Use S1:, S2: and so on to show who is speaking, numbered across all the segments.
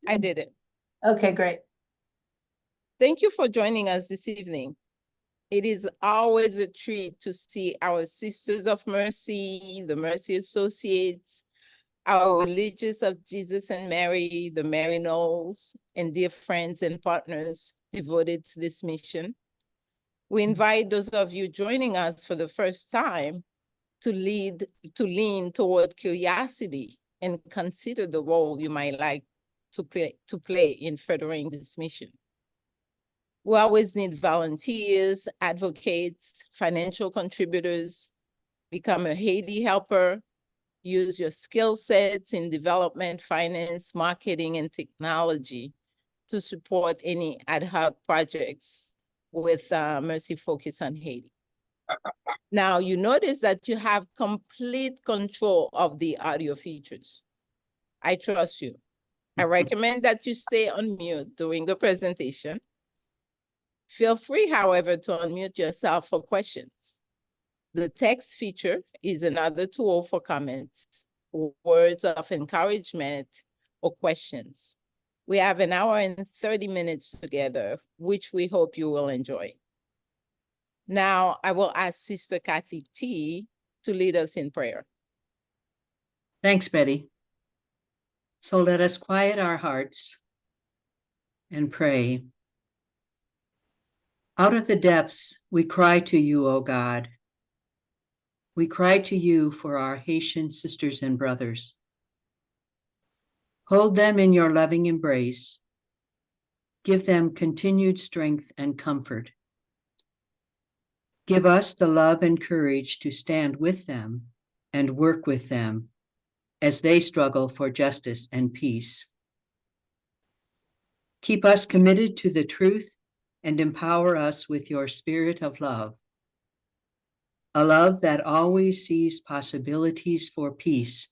S1: I did it.
S2: Okay, great.
S1: Thank you for joining us this evening. It is always a treat to see our Sisters of Mercy, the Mercy Associates, our Religious of Jesus and Mary, the Mary Knowles, and dear friends and partners devoted to this mission. We invite those of you joining us for the first time to lean toward curiosity and consider the role you might like to play in furthering this mission. We always need volunteers, advocates, financial contributors. Become a Haiti helper. Use your skill sets in development, finance, marketing, and technology to support any ad hoc projects with Mercy Focus on Haiti. Now, you notice that you have complete control of the audio features. I trust you. I recommend that you stay on mute during the presentation. Feel free, however, to unmute yourself for questions. The text feature is another tool for comments, words of encouragement, or questions. We have an hour and 30 minutes together, which we hope you will enjoy. Now, I will ask Sister Kathy T. to lead us in prayer.
S3: Thanks, Betty. So let us quiet our hearts and pray. Out of the depths, we cry to you, O God. We cry to you for our Haitian sisters and brothers. Hold them in your loving embrace. Give them continued strength and comfort. Give us the love and courage to stand with them and work with them as they struggle for justice and peace. Keep us committed to the truth and empower us with your spirit of love, a love that always sees possibilities for peace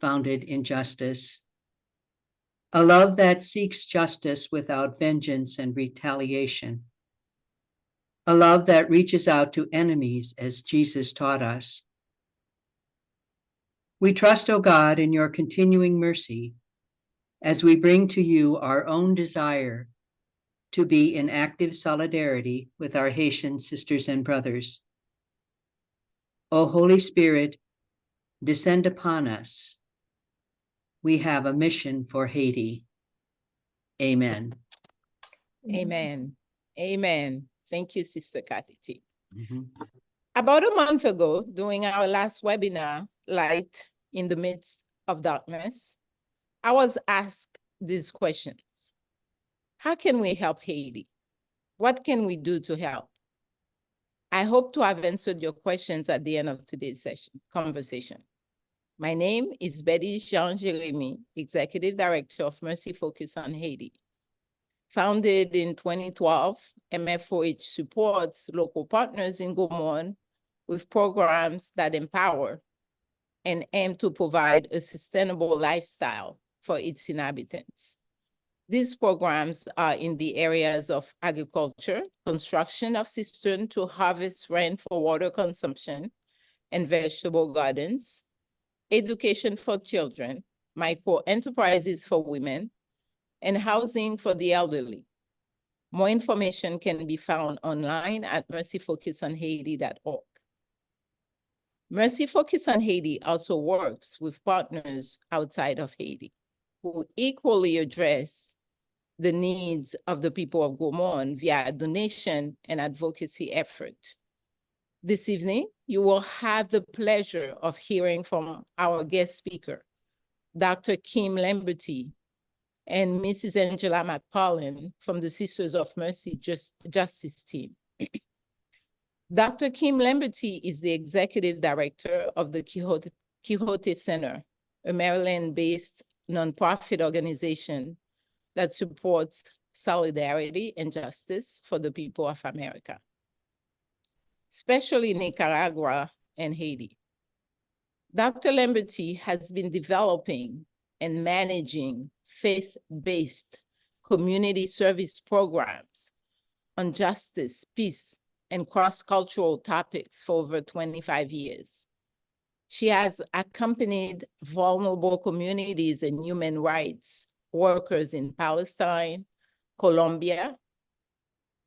S3: founded in justice, a love that seeks justice without vengeance and retaliation, a love that reaches out to enemies as Jesus taught us. We trust, O God, in your continuing mercy as we bring to you our own desire to be in active solidarity with our Haitian sisters and brothers. O Holy Spirit, descend upon us. We have a mission for Haiti. Amen.
S1: Amen. Amen. Thank you, Sister Kathy T. About a month ago, during our last webinar, Light in the Midst of Darkness, I was asked these questions. How can we help Haiti? What can we do to help? I hope to have answered your questions at the end of today's conversation. My name is Betty Jean-Jeremie, Executive Director of Mercy Focus on Haiti. Founded in 2012, MFOH supports local partners in Gaumont with programs that empower and aim to provide a sustainable lifestyle for its inhabitants. These programs are in the areas of agriculture, construction of cisterns to harvest rain for water consumption and vegetable gardens, education for children, micro-enterprises for women, and housing for the elderly. More information can be found online at mercyfocusonhaiti.org. Mercy Focus on Haiti also works with partners outside of Haiti who equally address the needs of the people of Gaumont via donation and advocacy effort. This evening, you will have the pleasure of hearing from our guest speaker, Dr. Kim Lamberty and Mrs. Angela McParland from the Sisters of Mercy Justice Team. Dr. Kim Lamberty is the Executive Director of the Quixote Center, a Maryland-based nonprofit organization that supports solidarity and justice for the people of America, especially Nicaragua and Haiti. Dr. Lamberty has been developing and managing faith-based community service programs on justice, peace, and cross-cultural topics for over 25 years. She has accompanied vulnerable communities and human rights workers in Palestine, Colombia,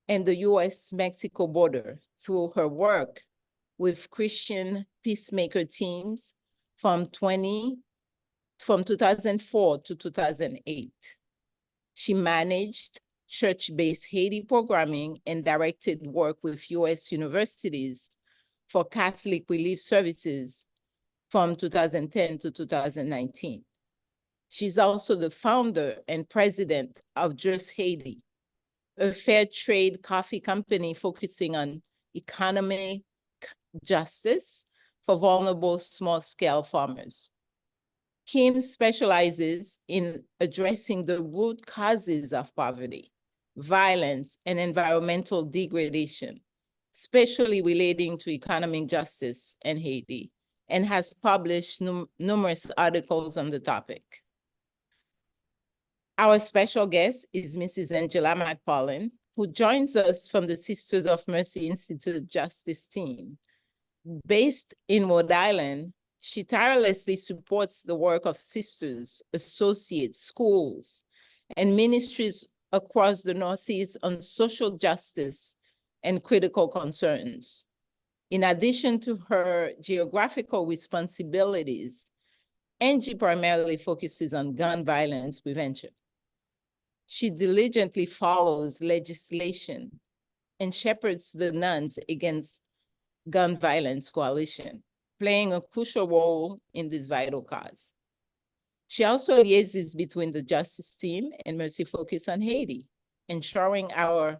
S1: and the US-Mexico border through her work with Christian peacemaker teams from 2004 to 2008. She managed church-based Haiti programming and directed work with US universities for Catholic Relief Services from 2010 to 2019. She's also the founder and president of Just Haiti, a fair trade coffee company focusing on economic justice for vulnerable small-scale farmers. Kim specializes in addressing the root causes of poverty, violence, and environmental degradation, especially relating to economic justice in Haiti, and has published numerous articles on the topic. Our special guest is Mrs. Angela McParland, who joins us from the Sisters of Mercy Institute Justice team. Based in Rhode Island, she tirelessly supports the work of sisters, associates, schools, and ministries across the Northeast on social justice and critical concerns. In addition to her geographical responsibilities, Angie primarily focuses on gun violence prevention. She diligently follows legislation and shepherds the Nuns Against Gun Violence Coalition, playing a crucial role in this vital cause. She also liaises between the Justice team and Mercy Focus on Haiti, ensuring our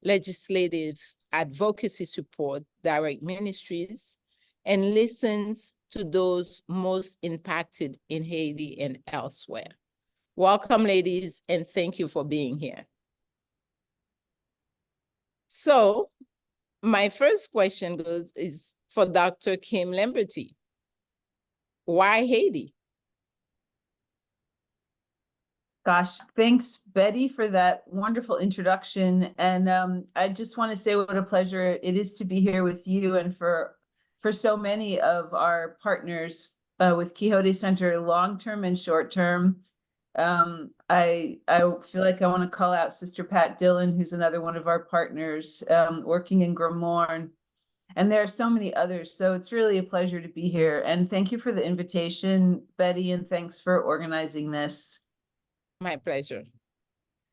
S1: legislative advocacy support direct ministries and listens to those most impacted in Haiti and elsewhere. Welcome, ladies, and thank you for being here. So my first question is for Dr. Kim Lamberty. Why Haiti?
S2: Gosh, thanks, Betty, for that wonderful introduction. And I just want to say what a pleasure it is to be here with you and for so many of our partners with Quixote Center, long-term and short-term. I feel like I want to call out Sister Pat Dillon, who's another one of our partners working in Gromorne. And there are so many others. So it's really a pleasure to be here. And thank you for the invitation, Betty, and thanks for organizing this.
S1: My pleasure.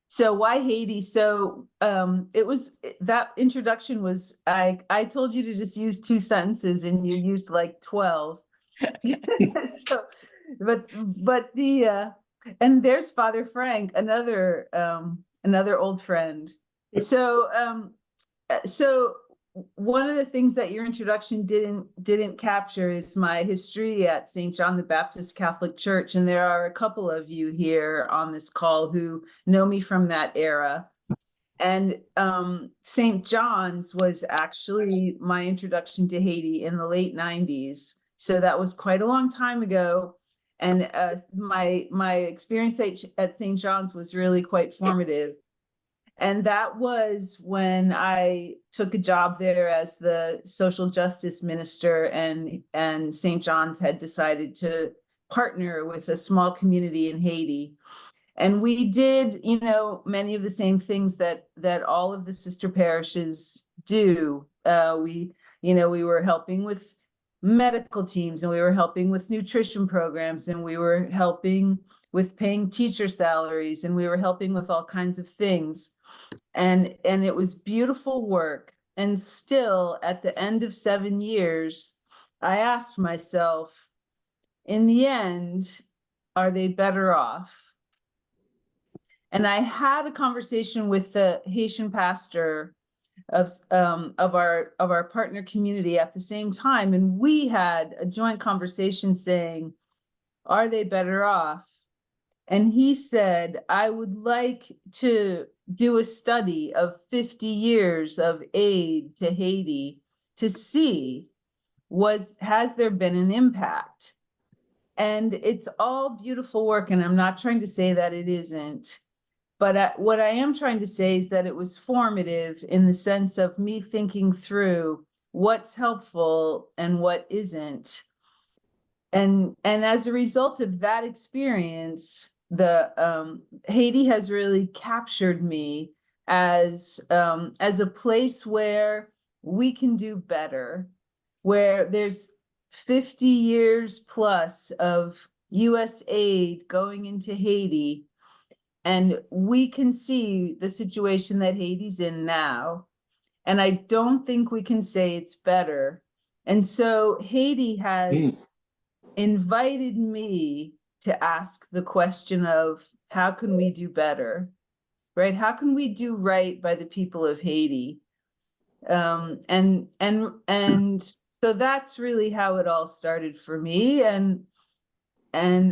S2: So why Haiti? So it was, that introduction was, I told you to just use 2 sentences and you used like 12. So, but the, and there's Father Frank, another old friend. So, so one of the things that your introduction didn't capture is my history at St. John the Baptist Catholic Church. And there are a couple of you here on this call who know me from that era. And St. John's was actually my introduction to Haiti in the late 90s. So that was quite a long time ago. And my experience at St. John's was really quite formative. And that was when I took a job there as the social justice minister, and St. John's had decided to partner with a small community in Haiti. And we did, you know, many of the same things that all of the sister parishes do. We were helping with medical teams, and we were helping with nutrition programs, and we were helping with paying teacher salaries, and we were helping with all kinds of things. And it was beautiful work. And still, at the end of 7 years, I asked myself, in the end, are they better off? And I had a conversation with the Haitian pastor of our partner community at the same time, and we had a joint conversation saying, are they better off? And he said, I would like to do a study of 50 years of aid to Haiti to see, has there been an impact? And it's all beautiful work, and I'm not trying to say that it isn't. But what I am trying to say is that it was formative in the sense of me thinking through what's helpful and what isn't. And as a result of that experience, Haiti has really captured me as a place where we can do better, where there's 50 years plus of US aid going into Haiti, and we can see the situation that Haiti's in now. And I don't think we can say it's better. And so Haiti has invited me to ask the question of how can we do better, right? How can we do right by the people of Haiti? And so that's really how it all started for me. And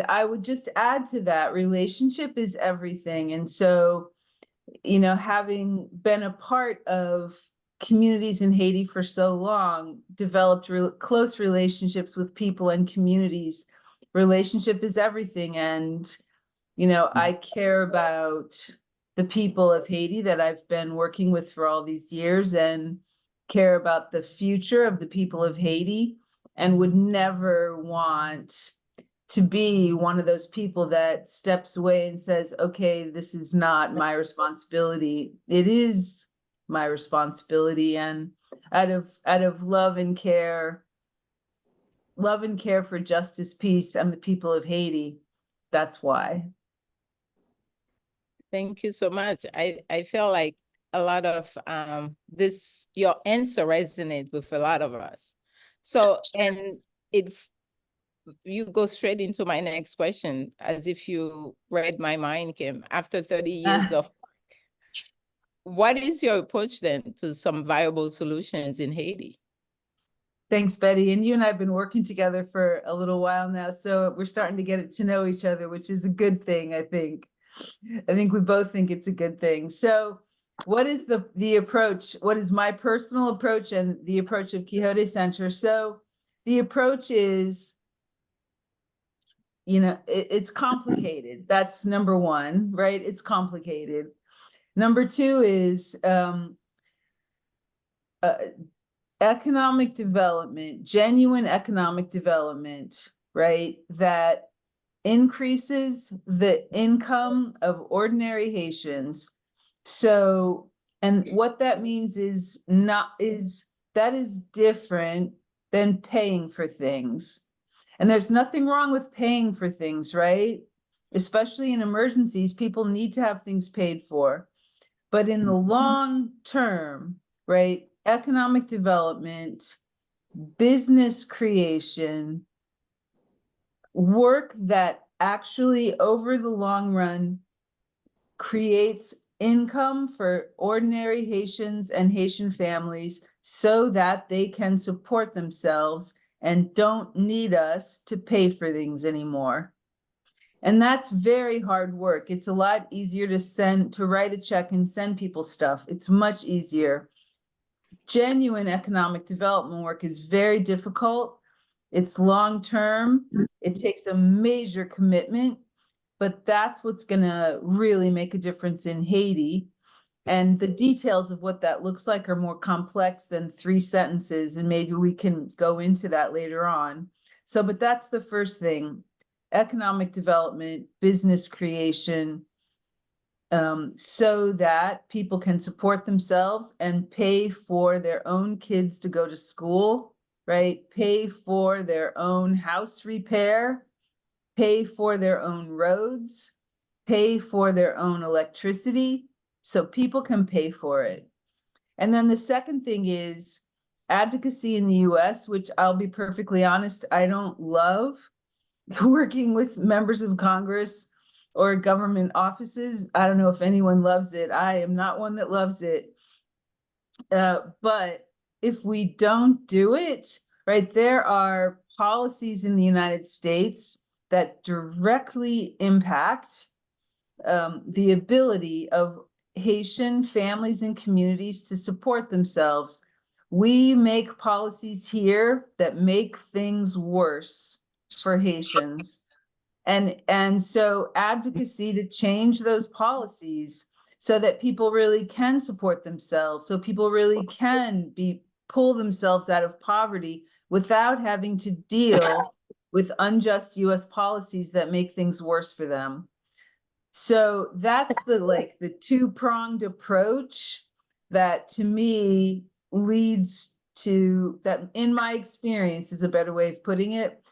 S2: I would just add to that, relationship is everything. And so, you know, having been a part of communities in Haiti for so long, developed close relationships with people and communities. Relationship is everything. And, you know, I care about the people of Haiti that I've been working with for all these years, and care about the future of the people of Haiti, and would never want to be one of those people that steps away and says, okay, this is not my responsibility. It is my responsibility. And out of love and care for justice, peace, and the people of Haiti, that's why.
S1: Thank you so much. I feel like a lot of your answer resonates with a lot of us. So, and you go straight into my next question, as if you read my mind, Kim. After 30 years of work, what is your approach then to some viable solutions in Haiti?
S2: Thanks, Betty. And you and I have been working together for a little while now, so we're starting to get to know each other, which is a good thing, I think. I think we both think it's a good thing. So what is the approach? What is my personal approach and the approach of Quixote Center? So the approach is, you know, it's complicated. That's number one, right? It's complicated. Number two is economic development, genuine economic development, right? That increases the income of ordinary Haitians. So, and what that means is that is different than paying for things. And there's nothing wrong with paying for things, right? Especially in emergencies, people need to have things paid for. But in the long term, right, economic development, business creation, work that actually over the long run creates income for ordinary Haitians and Haitian families so that they can support themselves and don't need us to pay for things anymore. And that's very hard work. It's a lot easier to write a check and send people stuff. It's much easier. Genuine economic development work is very difficult. It's long-term. It takes a major commitment, but that's what's gonna really make a difference in Haiti. And the details of what that looks like are more complex than 3 sentences, and maybe we can go into that later on. So, but that's the first thing: economic development, business creation, so that people can support themselves and pay for their own kids to go to school, right? Pay for their own house repair, pay for their own roads, pay for their own electricity, so people can pay for it. And then the second thing is advocacy in the US, which I'll be perfectly honest, I don't love. Working with members of Congress or government offices, I don't know if anyone loves it. I am not one that loves it. But if we don't do it, right, there are policies in the United States that directly impact the ability of Haitian families and communities to support themselves. We make policies here that make things worse for Haitians. And so advocacy to change those policies so that people really can support themselves, so people really can pull themselves out of poverty without having to deal with unjust US policies that make things worse for them. So that's the two-pronged approach that to me leads to, that in my experience is a better way of putting it,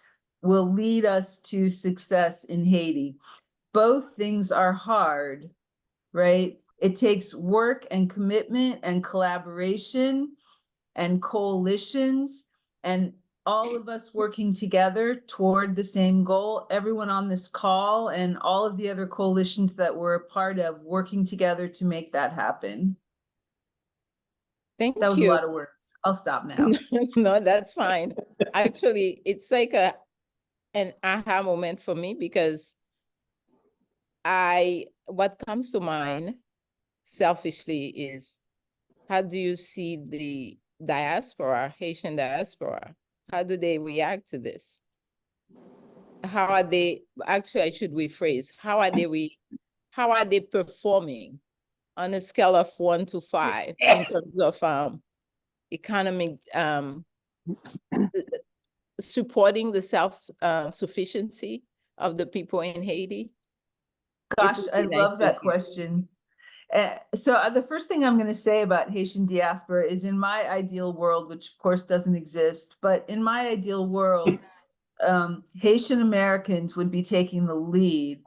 S2: will lead us to success in Haiti. Both things are hard, right? It takes work and commitment and collaboration and coalitions and all of us working together toward the same goal, everyone on this call and all of the other coalitions that we're a part of working together to make that happen.
S1: Thank
S2: That was
S1: you.
S2: a lot of words. I'll stop now.
S1: No, that's fine. Actually, it's like an aha moment for me because what comes to mind selfishly is, how do you see the diaspora, Haitian diaspora? How do they react to this? How are they, actually, I should rephrase, how are they performing on a scale of 1 to 5 in terms of economic, supporting the self-sufficiency of the people in Haiti?
S2: Gosh, I love that question. So the first thing I'm going to say about Haitian diaspora is, in my ideal world, which of course doesn't exist, but in my ideal world, Haitian Americans would be taking the lead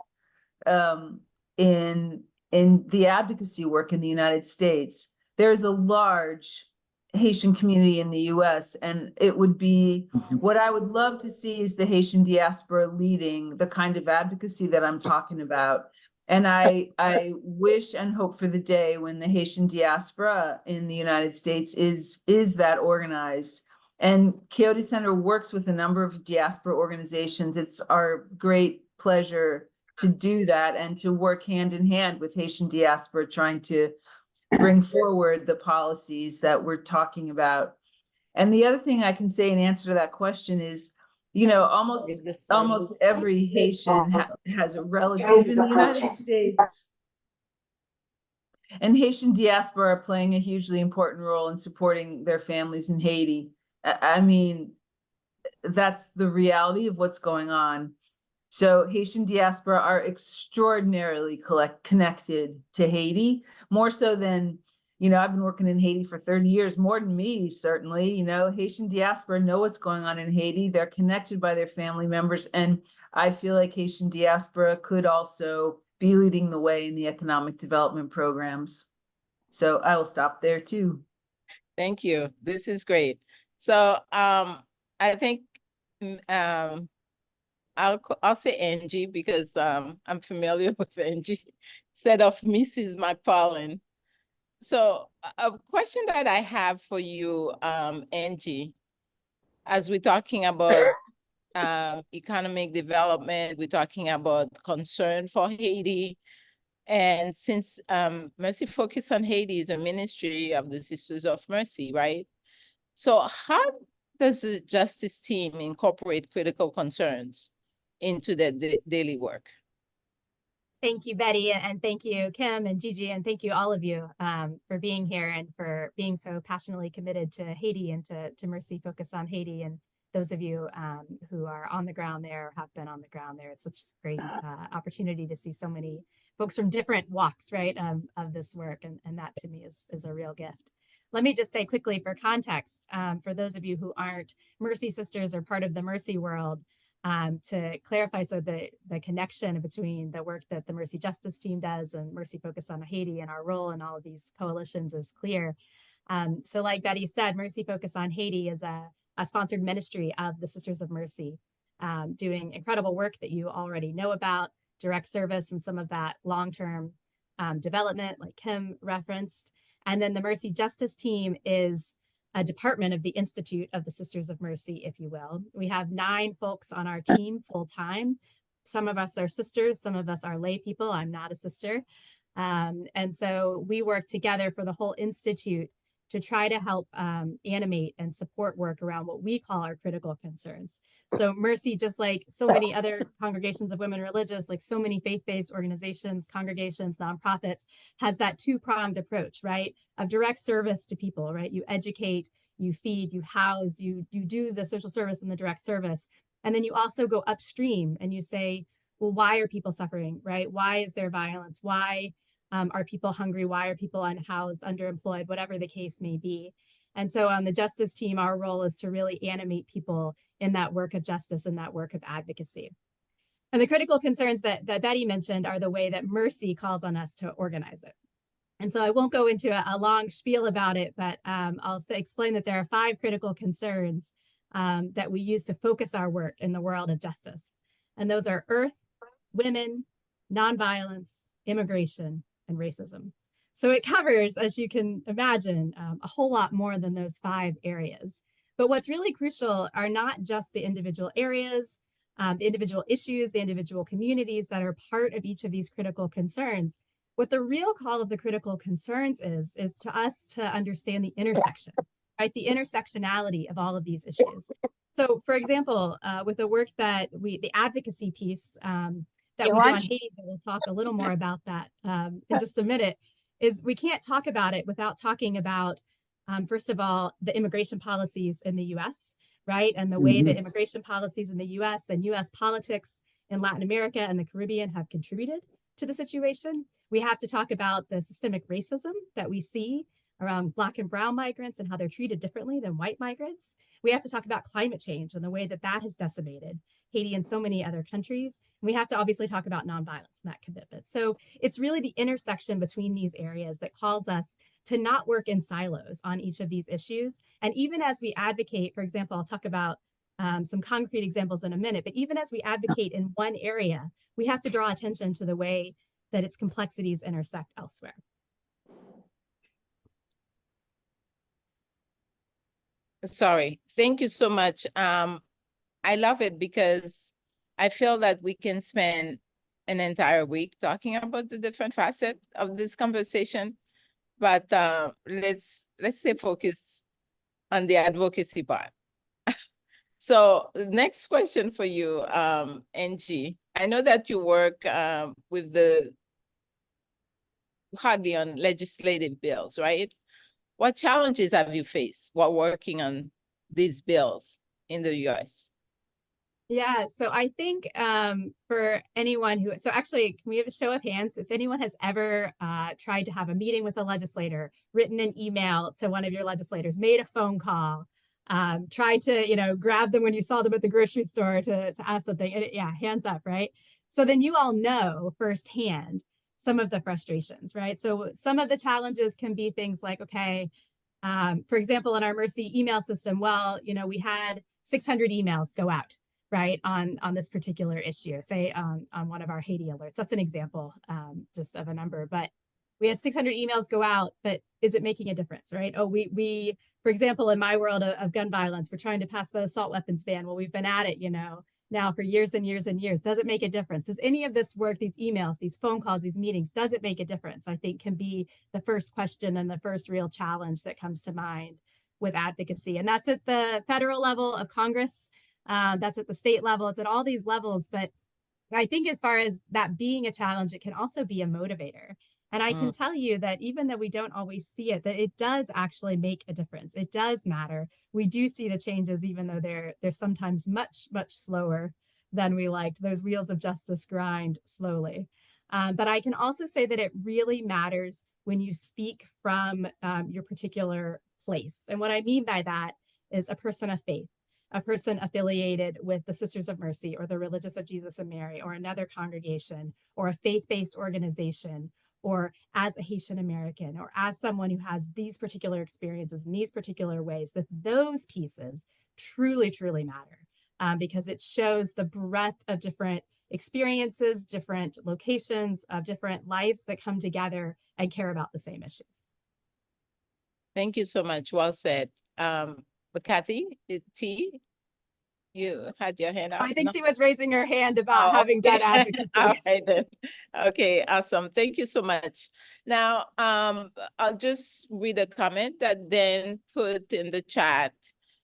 S2: in the advocacy work in the United States. There's a large Haitian community in the US, and it would be, what I would love to see is the Haitian diaspora leading the kind of advocacy that I'm talking about. And I wish and hope for the day when the Haitian diaspora in the United States is that organized. And Quixote Center works with a number of diaspora organizations. It's our great pleasure to do that and to work hand in hand with Haitian diaspora, trying to bring forward the policies that we're talking about. And the other thing I can say in answer to that question is, almost every Haitian has a relative in the United States. And Haitian diaspora are playing a hugely important role in supporting their families in Haiti. I mean, that's the reality of what's going on. So Haitian diaspora are extraordinarily connected to Haiti, more so than, I've been working in Haiti for 30 years, more than me, certainly. Haitian diaspora know what's going on in Haiti. They're connected by their family members. And I feel like Haitian diaspora could also be leading the way in the economic development programs. So I will stop there too.
S1: Thank you. This is great. So I think I'll say Angie because I'm familiar with Angie instead of Mrs. McParland. So a question that I have for you, Angie, as we're talking about economic development, we're talking about concern for Haiti. And since Mercy Focus on Haiti is a ministry of the Sisters of Mercy, right? So how does the justice team incorporate critical concerns into their daily work?
S4: Thank you, Betty, and thank you, Kim and Gigi, and thank you all of you for being here and for being so passionately committed to Haiti and to Mercy Focus on Haiti. And those of you who are on the ground there, have been on the ground there. It's such a great opportunity to see so many folks from different walks, right, of this work. And that to me is a real gift. Let me just say quickly for context, for those of you who aren't Mercy Sisters or part of the Mercy world, to clarify, so the connection between the work that the Mercy Justice team does and Mercy Focus on Haiti and our role in all of these coalitions is clear. So like Betty said, Mercy Focus on Haiti is a sponsored ministry of the Sisters of Mercy, doing incredible work that you already know about, direct service and some of that long-term development like Kim referenced. And then the Mercy Justice team is a department of the Institute of the Sisters of Mercy, if you will. We have 9 folks on our team full-time. Some of us are sisters, some of us are lay people. I'm not a sister. And so we work together for the whole Institute to try to help animate and support work around what we call our critical concerns. So Mercy, just like so many other congregations of women religious, like so many faith-based organizations, congregations, nonprofits, has that two-pronged approach, right? Of direct service to people, right? You educate, you feed, you house, you do the social service and the direct service. And then you also go upstream and you say, well, why are people suffering, right? Why is there violence? Why are people hungry? Why are people unhoused, underemployed, whatever the case may be? And so on the justice team, our role is to really animate people in that work of justice and that work of advocacy. And the critical concerns that Betty mentioned are the way that Mercy calls on us to organize it. And so I won't go into a long spiel about it, but I'll explain that there are 5 critical concerns that we use to focus our work in the world of justice. And those are earth, women, nonviolence, immigration, and racism. So it covers, as you can imagine, a whole lot more than those 5 areas. But what's really crucial are not just the individual areas, the individual issues, the individual communities that are part of each of these critical concerns. What the real call of the critical concerns is to us to understand the intersection, right? The intersectionality of all of these issues. So for example, with the work that the advocacy piece that we do on Haiti, we'll talk a little more about that in just a minute, is we can't talk about it without talking about, first of all, the immigration policies in the US, right? And the way that immigration policies in the US and US politics in Latin America and the Caribbean have contributed to the situation. We have to talk about the systemic racism that we see around Black and brown migrants and how they're treated differently than white migrants. We have to talk about climate change and the way that that has decimated Haiti and so many other countries. And we have to obviously talk about nonviolence and that commitment. So it's really the intersection between these areas that calls us to not work in silos on each of these issues. And even as we advocate, for example, I'll talk about some concrete examples in a minute, but even as we advocate in one area, we have to draw attention to the way that its complexities intersect elsewhere.
S1: Sorry, thank you so much. I love it because I feel that we can spend an entire week talking about the different facets of this conversation, but let's stay focused on the advocacy part. So the next question for you, Angie. I know that you work with hardly on legislative bills, right? What challenges have you faced while working on these bills in the US?
S4: Yeah, so I think for anyone who, so actually, can we have a show of hands? If anyone has ever tried to have a meeting with a legislator, written an email to one of your legislators, made a phone call, tried to, grab them when you saw them at the grocery store to ask something, and yeah, hands up, right? So then you all know firsthand some of the frustrations, right? So some of the challenges can be things like, okay, for example, in our Mercy email system, well, we had 600 emails go out, right, on this particular issue, say on one of our Haiti alerts. That's an example just of a number, but we had 600 emails go out, but is it making a difference, right? Oh, we for example, in my world of gun violence, we're trying to pass the assault weapons ban. Well, we've been at it, now for years and years and years. Does it make a difference? Does any of this work, these emails, these phone calls, these meetings, does it make a difference? I think can be the first question and the first real challenge that comes to mind with advocacy. And that's at the federal level of Congress. That's at the state level. It's at all these levels. But I think as far as that being a challenge, it can also be a motivator. And I can tell you that even though we don't always see it, that it does actually make a difference. It does matter. We do see the changes, even though they're sometimes much, much slower than we liked. Those wheels of justice grind slowly. But I can also say that it really matters when you speak from your particular place. And what I mean by that is a person of faith, a person affiliated with the Sisters of Mercy or the Religious of Jesus and Mary or another congregation or a faith-based organization, or as a Haitian American, or as someone who has these particular experiences in these particular ways, that those pieces truly, truly matter because it shows the breadth of different experiences, different locations, of different lives that come together and care about the same issues.
S1: Thank you so much. Well said. Kathy, T, you had your hand up?
S4: I think she was raising her hand about having done advocacy.
S1: All right then. Okay, awesome. Thank you so much. Now, I'll just read a comment that then put in the chat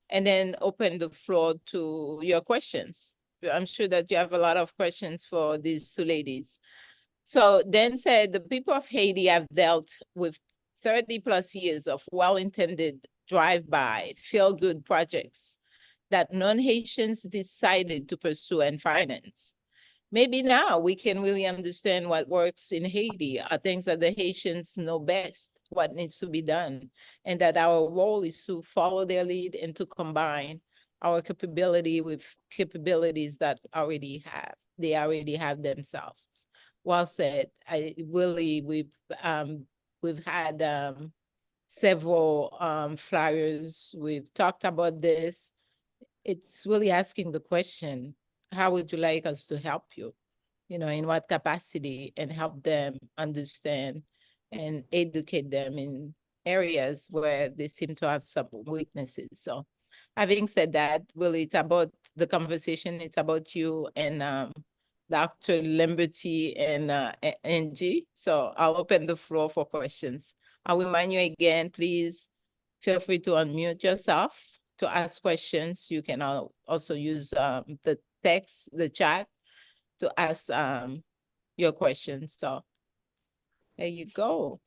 S1: and then open the floor to your questions. I'm sure that you have a lot of questions for these two ladies. So Dan said, the people of Haiti have dealt with 30 plus years of well-intended drive-by, feel-good projects that non-Haitians decided to pursue and finance. maybe now we can really understand what works in Haiti, things that the Haitians know best, what needs to be done, and that our role is to follow their lead and to combine our capability with capabilities that they already have themselves. Well said. Willie, we've had several flyers. We've talked about this. It's really asking the question, how would you like us to help you? You know, in what capacity, and help them understand and educate them in areas where they seem to have some weaknesses. So having said that, Willie, it's about the conversation. It's about you and Dr. Lamberty and Angie. So I'll open the floor for questions. I'll remind you again, please feel free to unmute yourself to ask questions. You can also use the text, the chat, to ask your questions. So there you go.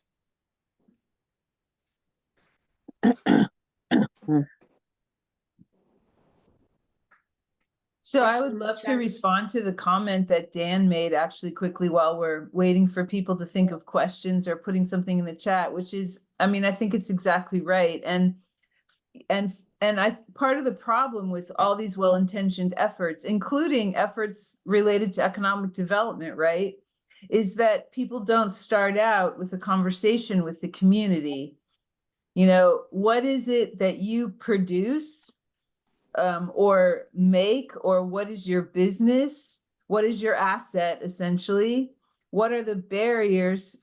S2: So I would love to respond to the comment that Dan made actually quickly while we're waiting for people to think of questions or putting something in the chat, which is, I mean, I think it's exactly right. And I part of the problem with all these well-intentioned efforts, including efforts related to economic development, right, is that people don't start out with a conversation with the community. You know, what is it that you produce or make, or what is your business? What is your asset, essentially? What are the barriers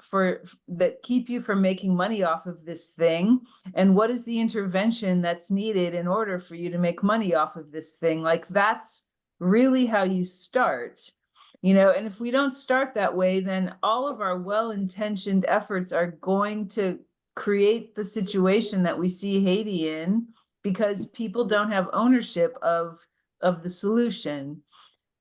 S2: that keep you from making money off of this thing? And what is the intervention that's needed in order for you to make money off of this thing? Like, that's really how you start, you know. And if we don't start that way, then all of our well-intentioned efforts are going to create the situation that we see Haiti in, because people don't have ownership of the solution.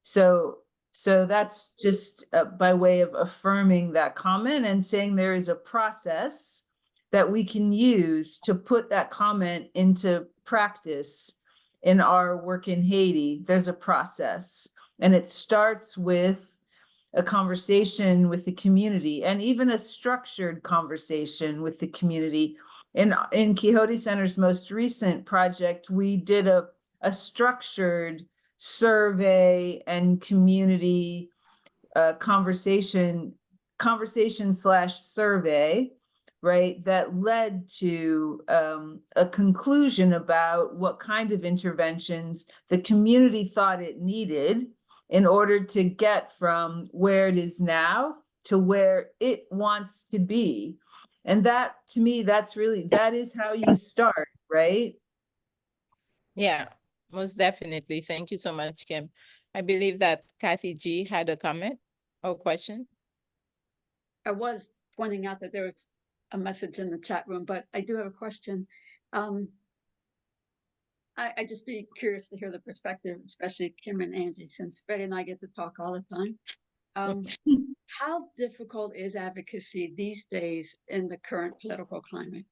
S2: So that's just by way of affirming that comment and saying there is a process that we can use to put that comment into practice in our work in Haiti. There's a process, and it starts with a conversation with the community, and even a structured conversation with the community. In Quixote Center's most recent project, we did a structured survey and community conversation / survey, right, that led to a conclusion about what kind of interventions the community thought it needed in order to get from where it is now to where it wants to be. And that, to me, that is how you start, right?
S1: Yeah, most definitely. Thank you so much, Kim. I believe that Kathy G had a comment or question.
S5: I was pointing out that there was a message in the chat room, but I do have a question. I just be curious to hear the perspective, especially Kim and Angie, since Betty and I get to talk all the time. How difficult is advocacy these days in the current political climate?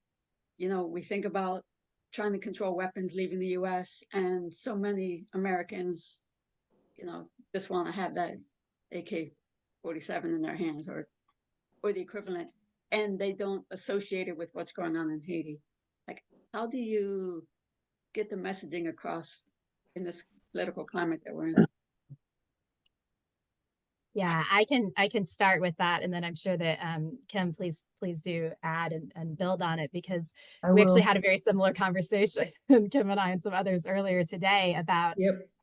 S5: You know, we think about trying to control weapons leaving the US, and so many Americans, you know, just want to have that AK-47 in their hands or the equivalent, and they don't associate it with what's going on in Haiti. Like, how do you get the messaging across in this political climate that we're in?
S4: Yeah, I can start with that, and then I'm sure that Kim, please do add and build on it, because we actually had a very similar conversation, Kim and I and some others earlier today, about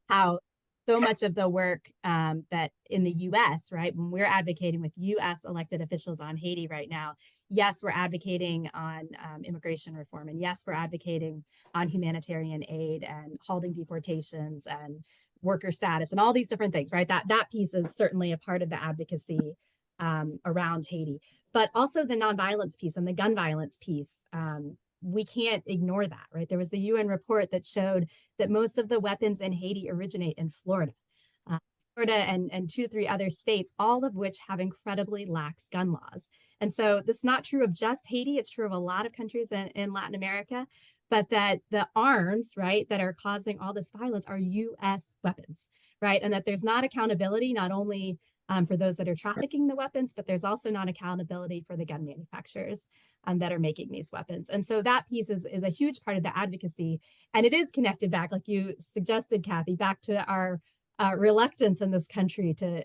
S4: how so much of the work that in the US, right, when we're advocating with US elected officials on Haiti right now, yes, we're advocating on immigration reform, and yes, we're advocating on humanitarian aid and halting deportations and worker status and all these different things, right? That piece is certainly a part of the advocacy around Haiti, but also the nonviolence piece and the gun violence piece. We can't ignore that, right? There was the UN report that showed that most of the weapons in Haiti originate in Florida. Florida and 2 or 3 other states, all of which have incredibly lax gun laws. And so this is not true of just Haiti, it's true of a lot of countries in Latin America. but that the arms, right, that are causing all this violence are U.S. weapons, right? And that there's not accountability, not only for those that are trafficking the weapons, but there's also not accountability for the gun manufacturers that are making these weapons. And so that piece is a huge part of the advocacy. And it is connected back, like you suggested, Kathy, back to our reluctance in this country to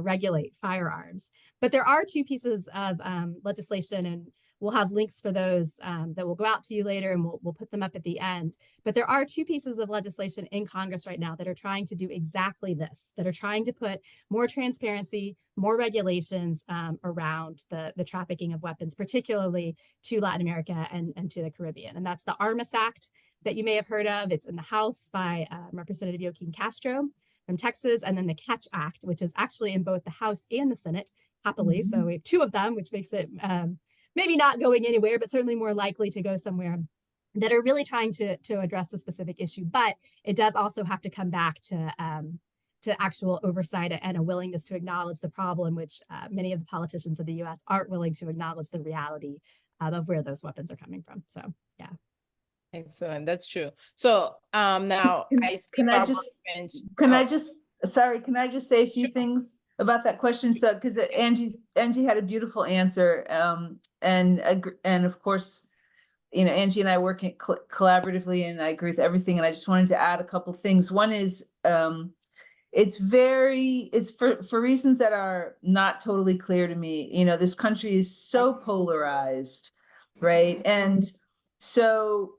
S4: regulate firearms. But there are two pieces of legislation, and we'll have links for those that will go out to you later, and we'll put them up at the end. But there are two pieces of legislation in Congress right now that are trying to do exactly this, that are trying to put more transparency, more regulations around the trafficking of weapons, particularly to Latin America and to the Caribbean. And that's the Armas Act that you may have heard of. It's in the House by Representative Joaquin Castro from Texas, and then the Catch Act, which is actually in both the House and the Senate, happily. Mm-hmm. So we have two of them, which makes it maybe not going anywhere, but certainly more likely to go somewhere, that are really trying to address the specific issue. But it does also have to come back to actual oversight and a willingness to acknowledge the problem, which many of the politicians of the U.S. aren't willing to acknowledge the reality of where those weapons are coming from. So, yeah.
S1: Excellent. That's true. So now
S2: can I just say a few things about that question? So, because Angie had a beautiful answer, and of course, Angie and I work collaboratively, and I agree with everything. And I just wanted to add a couple things. One is, it's for reasons that are not totally clear to me. This country is so polarized, right? And so,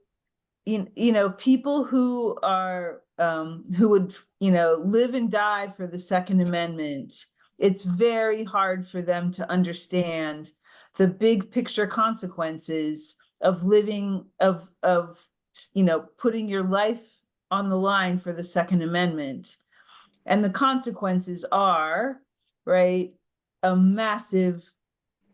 S2: people who are who would live and die for the Second Amendment, it's very hard for them to understand the big picture consequences of living, of putting your life on the line for the Second Amendment. And the consequences are, right, a massive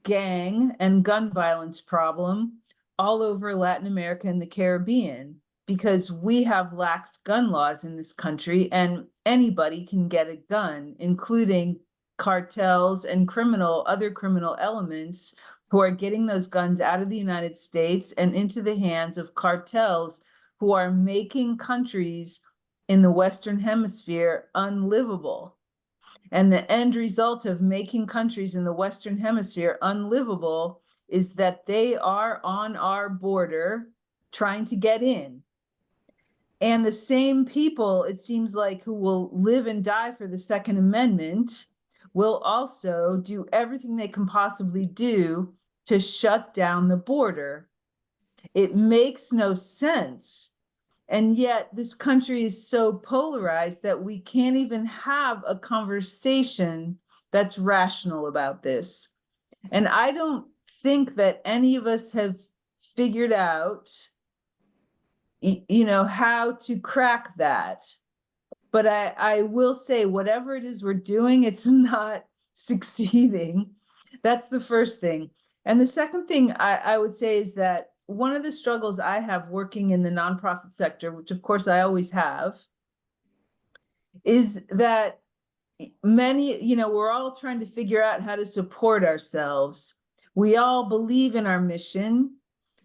S2: gang and gun violence problem all over Latin America and the Caribbean, because we have lax gun laws in this country, and anybody can get a gun, including cartels and other criminal elements who are getting those guns out of the United States and into the hands of cartels who are making countries in the Western Hemisphere unlivable. And the end result of making countries in the Western Hemisphere unlivable is that they are on our border trying to get in. And the same people, it seems like, who will live and die for the Second Amendment will also do everything they can possibly do to shut down the border. It makes no sense. And yet this country is so polarized that we can't even have a conversation that's rational about this. And I don't think that any of us have figured out, how to crack that. But I will say, whatever it is we're doing, it's not succeeding. That's the first thing. And the second thing I would say is that one of the struggles I have working in the nonprofit sector, which of course I always have, is that we're all trying to figure out how to support ourselves. We all believe in our mission,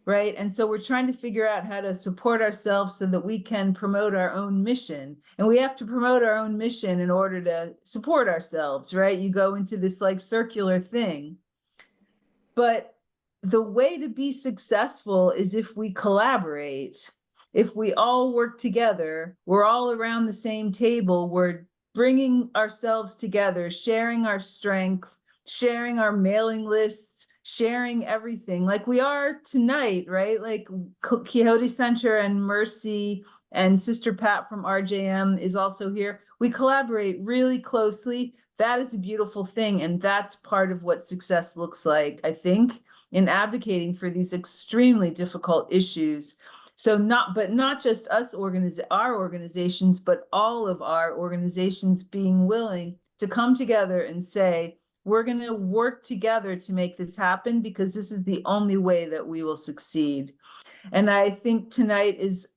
S2: right? And so we're trying to figure out how to support ourselves so that we can promote our own mission. And we have to promote our own mission in order to support ourselves, right? You go into this like circular thing. But the way to be successful is if we collaborate, if we all work together, we're all around the same table, we're bringing ourselves together, sharing our strength, sharing our mailing lists, sharing everything like we are tonight, right? Like Quixote Center and Mercy and Sister Pat from RJM is also here. We collaborate really closely. That is a beautiful thing. And that's part of what success looks like, I think, in advocating for these extremely difficult issues. So not just us, our organizations, but all of our organizations being willing to come together and say, we're going to work together to make this happen, because this is the only way that we will succeed. And I think tonight is,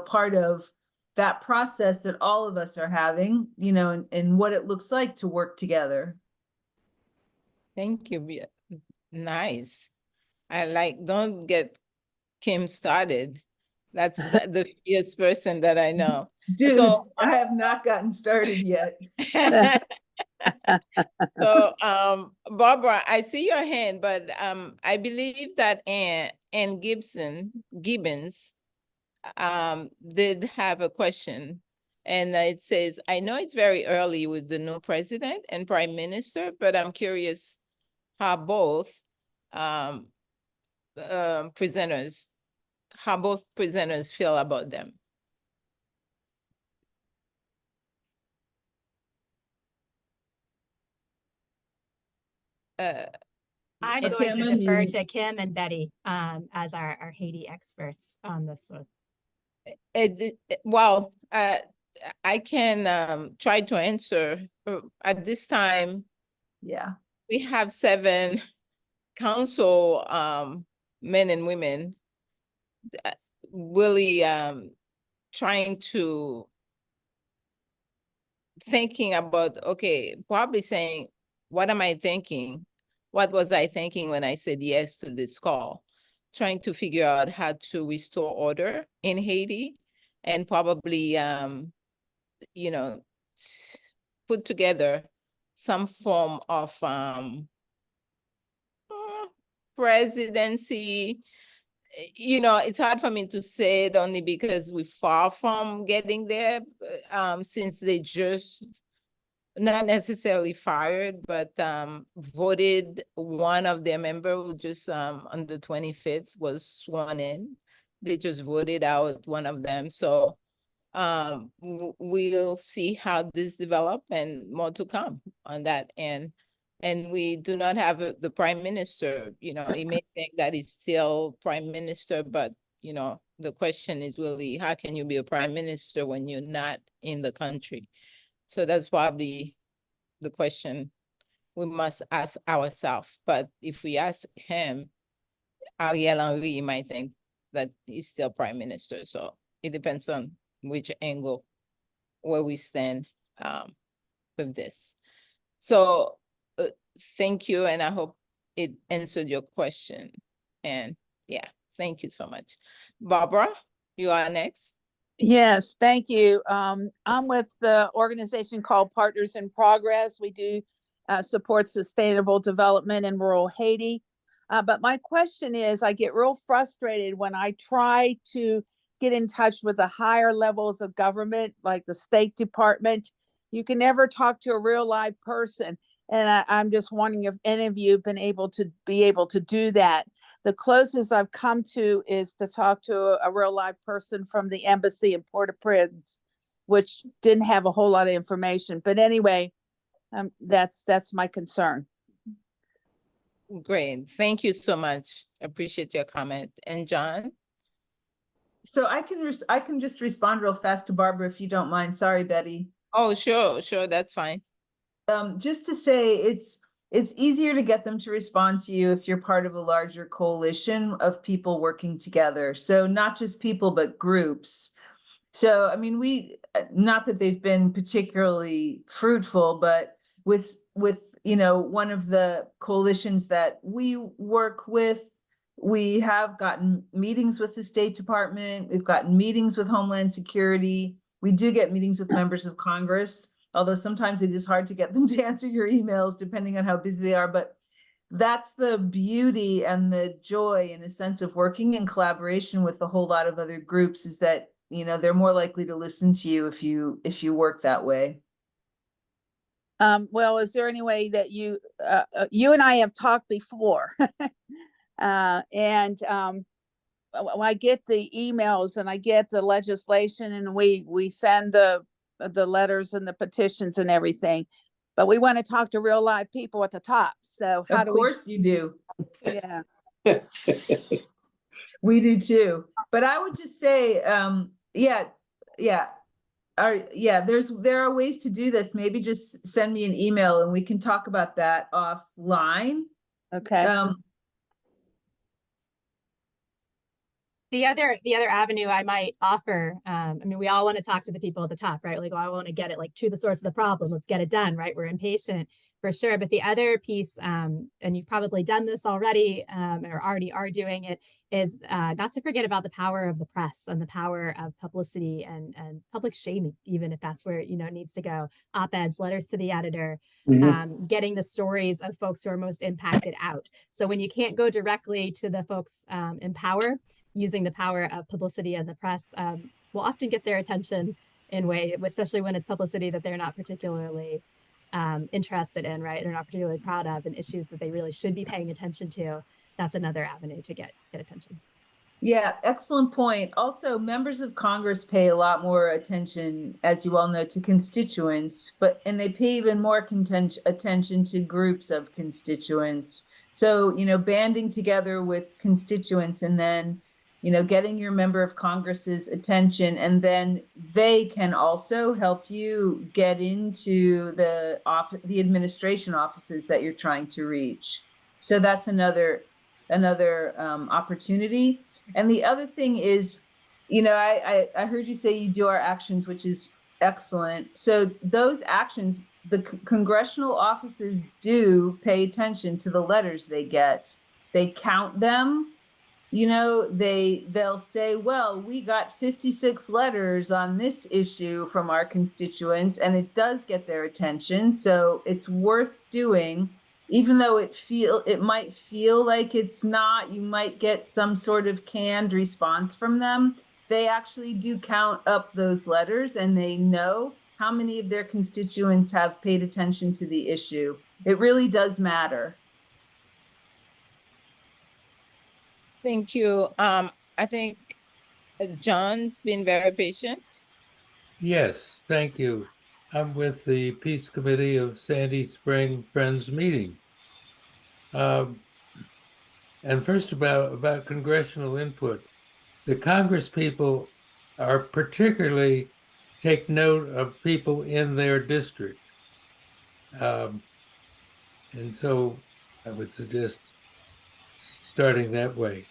S2: part of that process that all of us are having, and what it looks like to work together.
S1: Thank you. Nice. Don't get Kim started. That's the fierce person that I know.
S2: Dude,
S1: So,
S2: I have not gotten started yet.
S1: so Barbara, I see your hand, but I believe that Ann Gibbons did have a question. And it says, I know it's very early with the new president and prime minister, but I'm curious how both presenters feel about them.
S4: I'm
S1: and
S4: going to
S2: Kim and
S4: defer
S2: you.
S4: to Kim and Betty as our Haiti experts on this one.
S1: Well, I can try to answer. At this time,
S2: Yeah.
S1: we have 7 council men and women really trying to thinking about, okay, probably saying, what am I thinking? What was I thinking when I said yes to this call? Trying to figure out how to restore order in Haiti and probably, you know, put together some form of presidency. You know, it's hard for me to say it only because we're far from getting there, since they just not necessarily fired, but voted one of their members who just on the 25th was sworn in. They just voted out one of them. So we'll see how this develop and more to come on that. And we do not have the prime minister, you know, he may think that he's still prime minister, but you know, the question is really, how can you be a prime minister when you're not in the country? So that's probably the question we must ask ourselves. But if we ask him, Ariel Henry might think that he's still prime minister. So it depends on which angle where we stand with this. So thank you, and I hope it answered your question. And yeah, thank you so much. Barbara, you are next.
S6: Yes, thank you. I'm with the organization called Partners in Progress. We do support sustainable development in rural Haiti. But my question is, I get real frustrated when I try to get in touch with the higher levels of government, like the State Department. You can never talk to a real live person. And I'm just wondering if any of you have been able to do that. The closest I've come to is to talk to a real live person from the embassy in Port-au-Prince, which didn't have a whole lot of information. But anyway, that's my concern.
S1: Great, thank you so much. Appreciate your comment. And John?
S2: So I can just respond real fast to Barbara if you don't mind. Sorry, Betty.
S1: Oh, sure, that's fine.
S2: Just to say it's easier to get them to respond to you if you're part of a larger coalition of people working together. So not just people, but groups. So, I mean, not that they've been particularly fruitful, but with, you know, one of the coalitions that we work with, we have gotten meetings with the State Department. We've gotten meetings with Homeland Security. We do get meetings with members of Congress, although sometimes it is hard to get them to answer your emails depending on how busy they are. But that's the beauty and the joy, in a sense, of working in collaboration with a whole lot of other groups, is that, you know, they're more likely to listen to you if you work that way.
S6: Well, is there any way that you and I have talked before, and I get the emails and I get the legislation, and we send the letters and the petitions and everything, but we want to talk to real live people at the top. So how do we?
S2: Of course you do.
S6: Yeah.
S2: We do too. But I would just say, there are ways to do this. Maybe just send me an email and we can talk about that offline.
S6: Okay.
S4: The other avenue I might offer, I mean, we all want to talk to the people at the top, right? Like, oh, I want to get it like to the source of the problem. Let's get it done, right? We're impatient. for sure. But the other piece, and you've probably done this already, or already are doing it, is not to forget about the power of the press and the power of publicity and public shaming, even if that's where, you know, it needs to go. Op-eds, letters to the editor, getting the stories of folks who are most impacted out. So when you can't go directly to the folks in power, using the power of publicity and the press will often get their attention in way, especially when it's publicity that they're not particularly interested in, right? They're not particularly proud of, and issues that they really should be paying attention to. That's another avenue to get attention.
S2: Yeah, excellent point. Also, members of Congress pay a lot more attention, as you all know, to constituents, and they pay even more attention to groups of constituents. So, you know, banding together with constituents and then, you know, getting your member of Congress's attention, and then they can also help you get into the administration offices that you're trying to reach. So that's another opportunity. And the other thing is, you know, I heard you say you do our actions, which is excellent. So those actions, the congressional offices do pay attention to the letters they get. They count them. You know, they'll say, well, we got 56 letters on this issue from our constituents, and it does get their attention. So it's worth doing. Even though it might feel like it's not, you might get some sort of canned response from them. They actually do count up those letters, and they know how many of their constituents have paid attention to the issue. It really does matter.
S1: Thank you. I think John's been very patient.
S7: Yes, thank you. I'm with the Peace Committee of Sandy Spring Friends meeting. And first about congressional input. The Congress people are particularly take note of people in their district. And so I would suggest starting that way.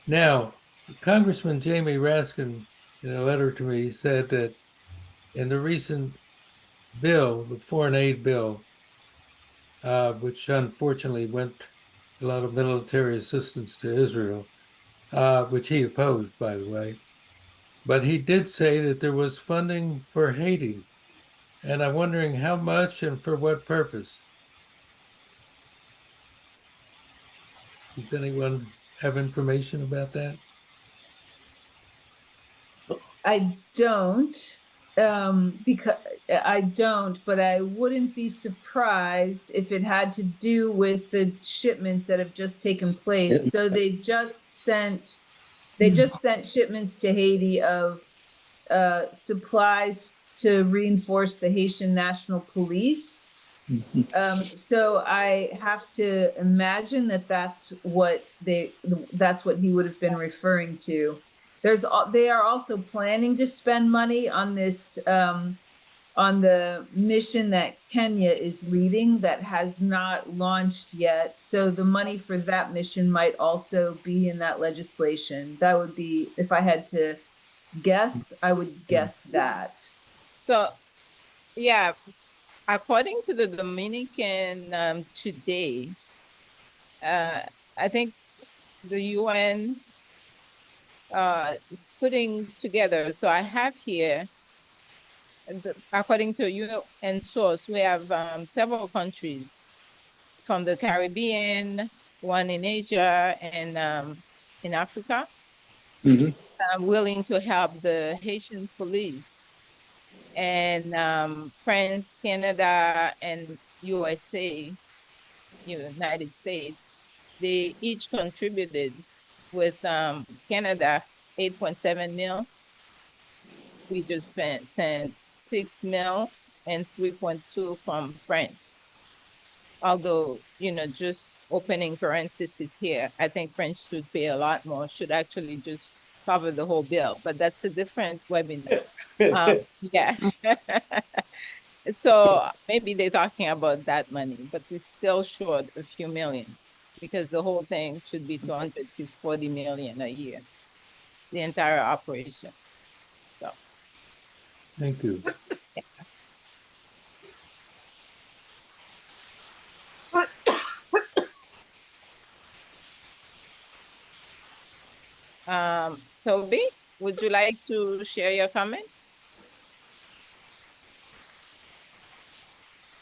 S7: Now, Congressman Jamie Raskin, in a letter to me, said that in the recent bill, the foreign aid bill, which unfortunately went a lot of military assistance to Israel, which he opposed, by the way. But he did say that there was funding for Haiti. And I'm wondering how much and for what purpose. Does anyone have information about that?
S2: I don't, because I don't, but I wouldn't be surprised if it had to do with the shipments that have just taken place. So they just sent shipments to Haiti of supplies to reinforce the Haitian National Police. So I have to imagine that that's what he would have been referring to. They are also planning to spend money on this, on the mission that Kenya is leading that has not launched yet. So the money for that mission might also be in that legislation. That would be, if I had to guess, I would guess that.
S1: So, yeah, according to the Dominican today, I think the UN is putting together. So I have here, according to UN source, we have several countries from the Caribbean, one in Asia, and in Africa, willing to help the Haitian police. And France, Canada, and USA, United States, they each contributed with Canada 8.7 mil. We just sent 6 mil and 3.2 from France. Although, just opening parentheses here, I think French should pay a lot more, should actually just cover the whole bill, but that's a different webinar. Yeah. So maybe they're talking about that money, but we're still short a few millions because the whole thing should be 240 million a year, the entire operation. So.
S7: Thank you.
S1: Toby, would you like to share your comment?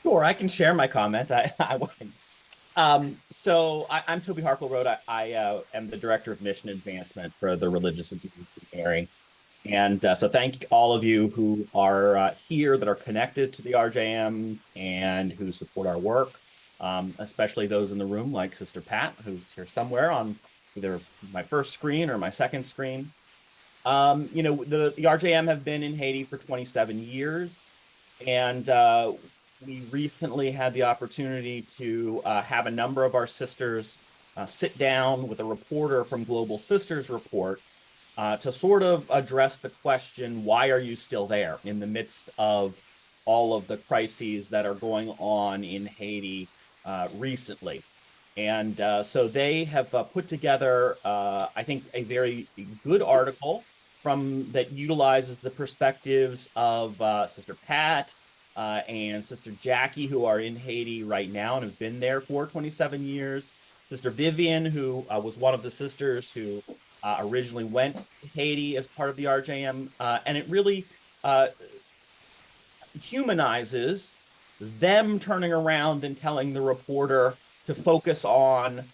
S8: Sure, I can share my comment. I'm Toby Harkleroad. I am the Director of Mission Advancement for the Religious Institute Mary. And so thank all of you who are here that are connected to the RJMs and who support our work, especially those in the room like Sister Pat, who's here somewhere on either my first screen or my second screen. The RJM have been in Haiti for 27 years. And we recently had the opportunity to have a number of our sisters sit down with a reporter from Global Sisters Report to sort of address the question, why are you still there in the midst of all of the crises that are going on in Haiti recently? And so they have put together, I think, a very good article that utilizes the perspectives of Sister Pat and Sister Jackie, who are in Haiti right now and have been there for 27 years. Sister Vivian, who was one of the sisters who originally went to Haiti as part of the RJM. And it really humanizes them turning around and telling the reporter to focus on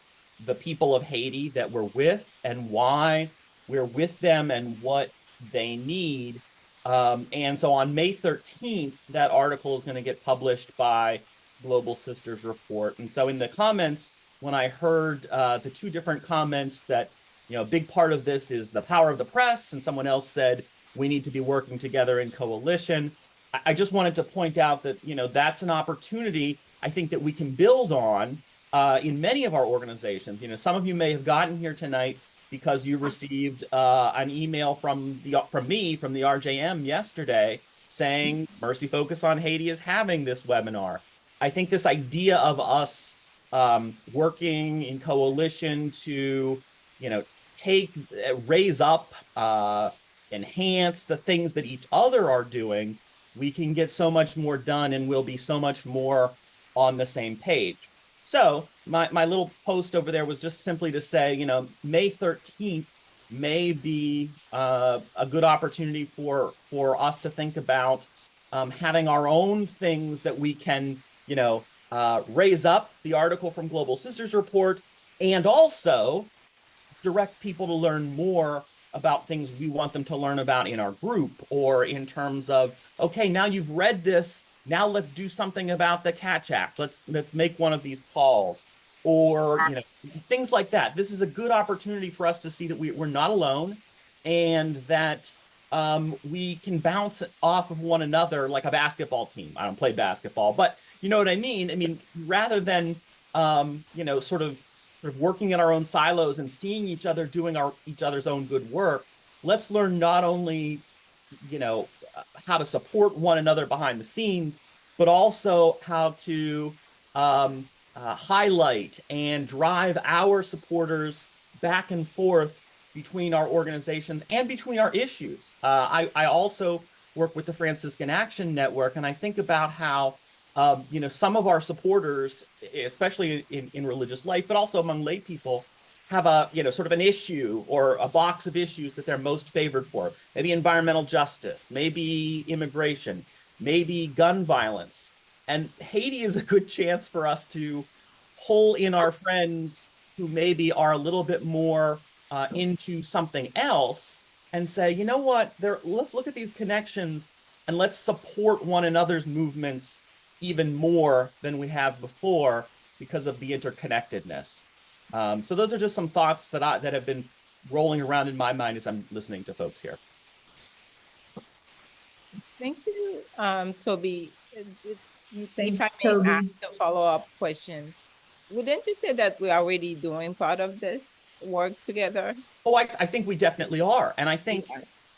S8: the people of Haiti that we're with and why we're with them and what they need. And so on May 13th, that article is going to get published by Global Sisters Report. And so in the comments, when I heard the two different comments that, a big part of this is the power of the press, and someone else said we need to be working together in coalition. I just wanted to point out that, that's an opportunity I think that we can build on in many of our organizations. Some of you may have gotten here tonight because you received an email from me from the RJM yesterday saying Mercy Focus on Haiti is having this webinar. I think this idea of us working in coalition to, raise up, enhance the things that each other are doing, we can get so much more done and we'll be so much more on the same page. So my little post over there was just simply to say, May 13th may be a good opportunity for us to think about having our own things that we can, raise up the article from Global Sisters Report and also direct people to learn more about things we want them to learn about in our group, or in terms of, okay, now you've read this, now let's do something about the Catch Act. Let's make one of these calls, or things like that. This is a good opportunity for us to see that we're not alone, and that we can bounce off of one another like a basketball team. I don't play basketball, but you know what I mean? I mean, rather than sort of working in our own silos and seeing each other doing each other's own good work, let's learn not only, how to support one another behind the scenes, but also how to highlight and drive our supporters back and forth between our organizations and between our issues. I also work with the Franciscan Action Network, and I think about how some of our supporters, especially in religious life, but also among lay people, have a, sort of an issue or a box of issues that they're most favored for. Maybe environmental justice, maybe immigration, maybe gun violence. And Haiti is a good chance for us to pull in our friends who maybe are a little bit more into something else and say, you know what, let's look at these connections and let's support one another's movements even more than we have before because of the interconnectedness. So those are just some thoughts that have been rolling around in my mind as I'm listening to folks here.
S1: Thank you, Toby.
S2: Thanks,
S1: if I may
S2: Toby.
S1: ask a follow-up question, wouldn't you say that we're already doing part of this work together?
S8: Oh, I think we definitely are, and I think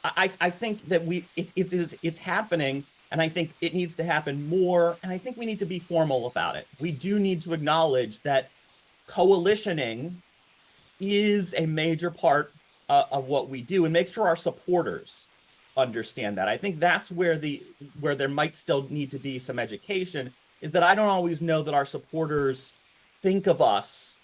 S8: I think that it's happening. And I think it needs to happen more. And I think we need to be formal about it. We do need to acknowledge that coalitioning is a major part of what we do, and make sure our supporters understand that. I think that's where there might still need to be some education, is that I don't always know that our supporters think of us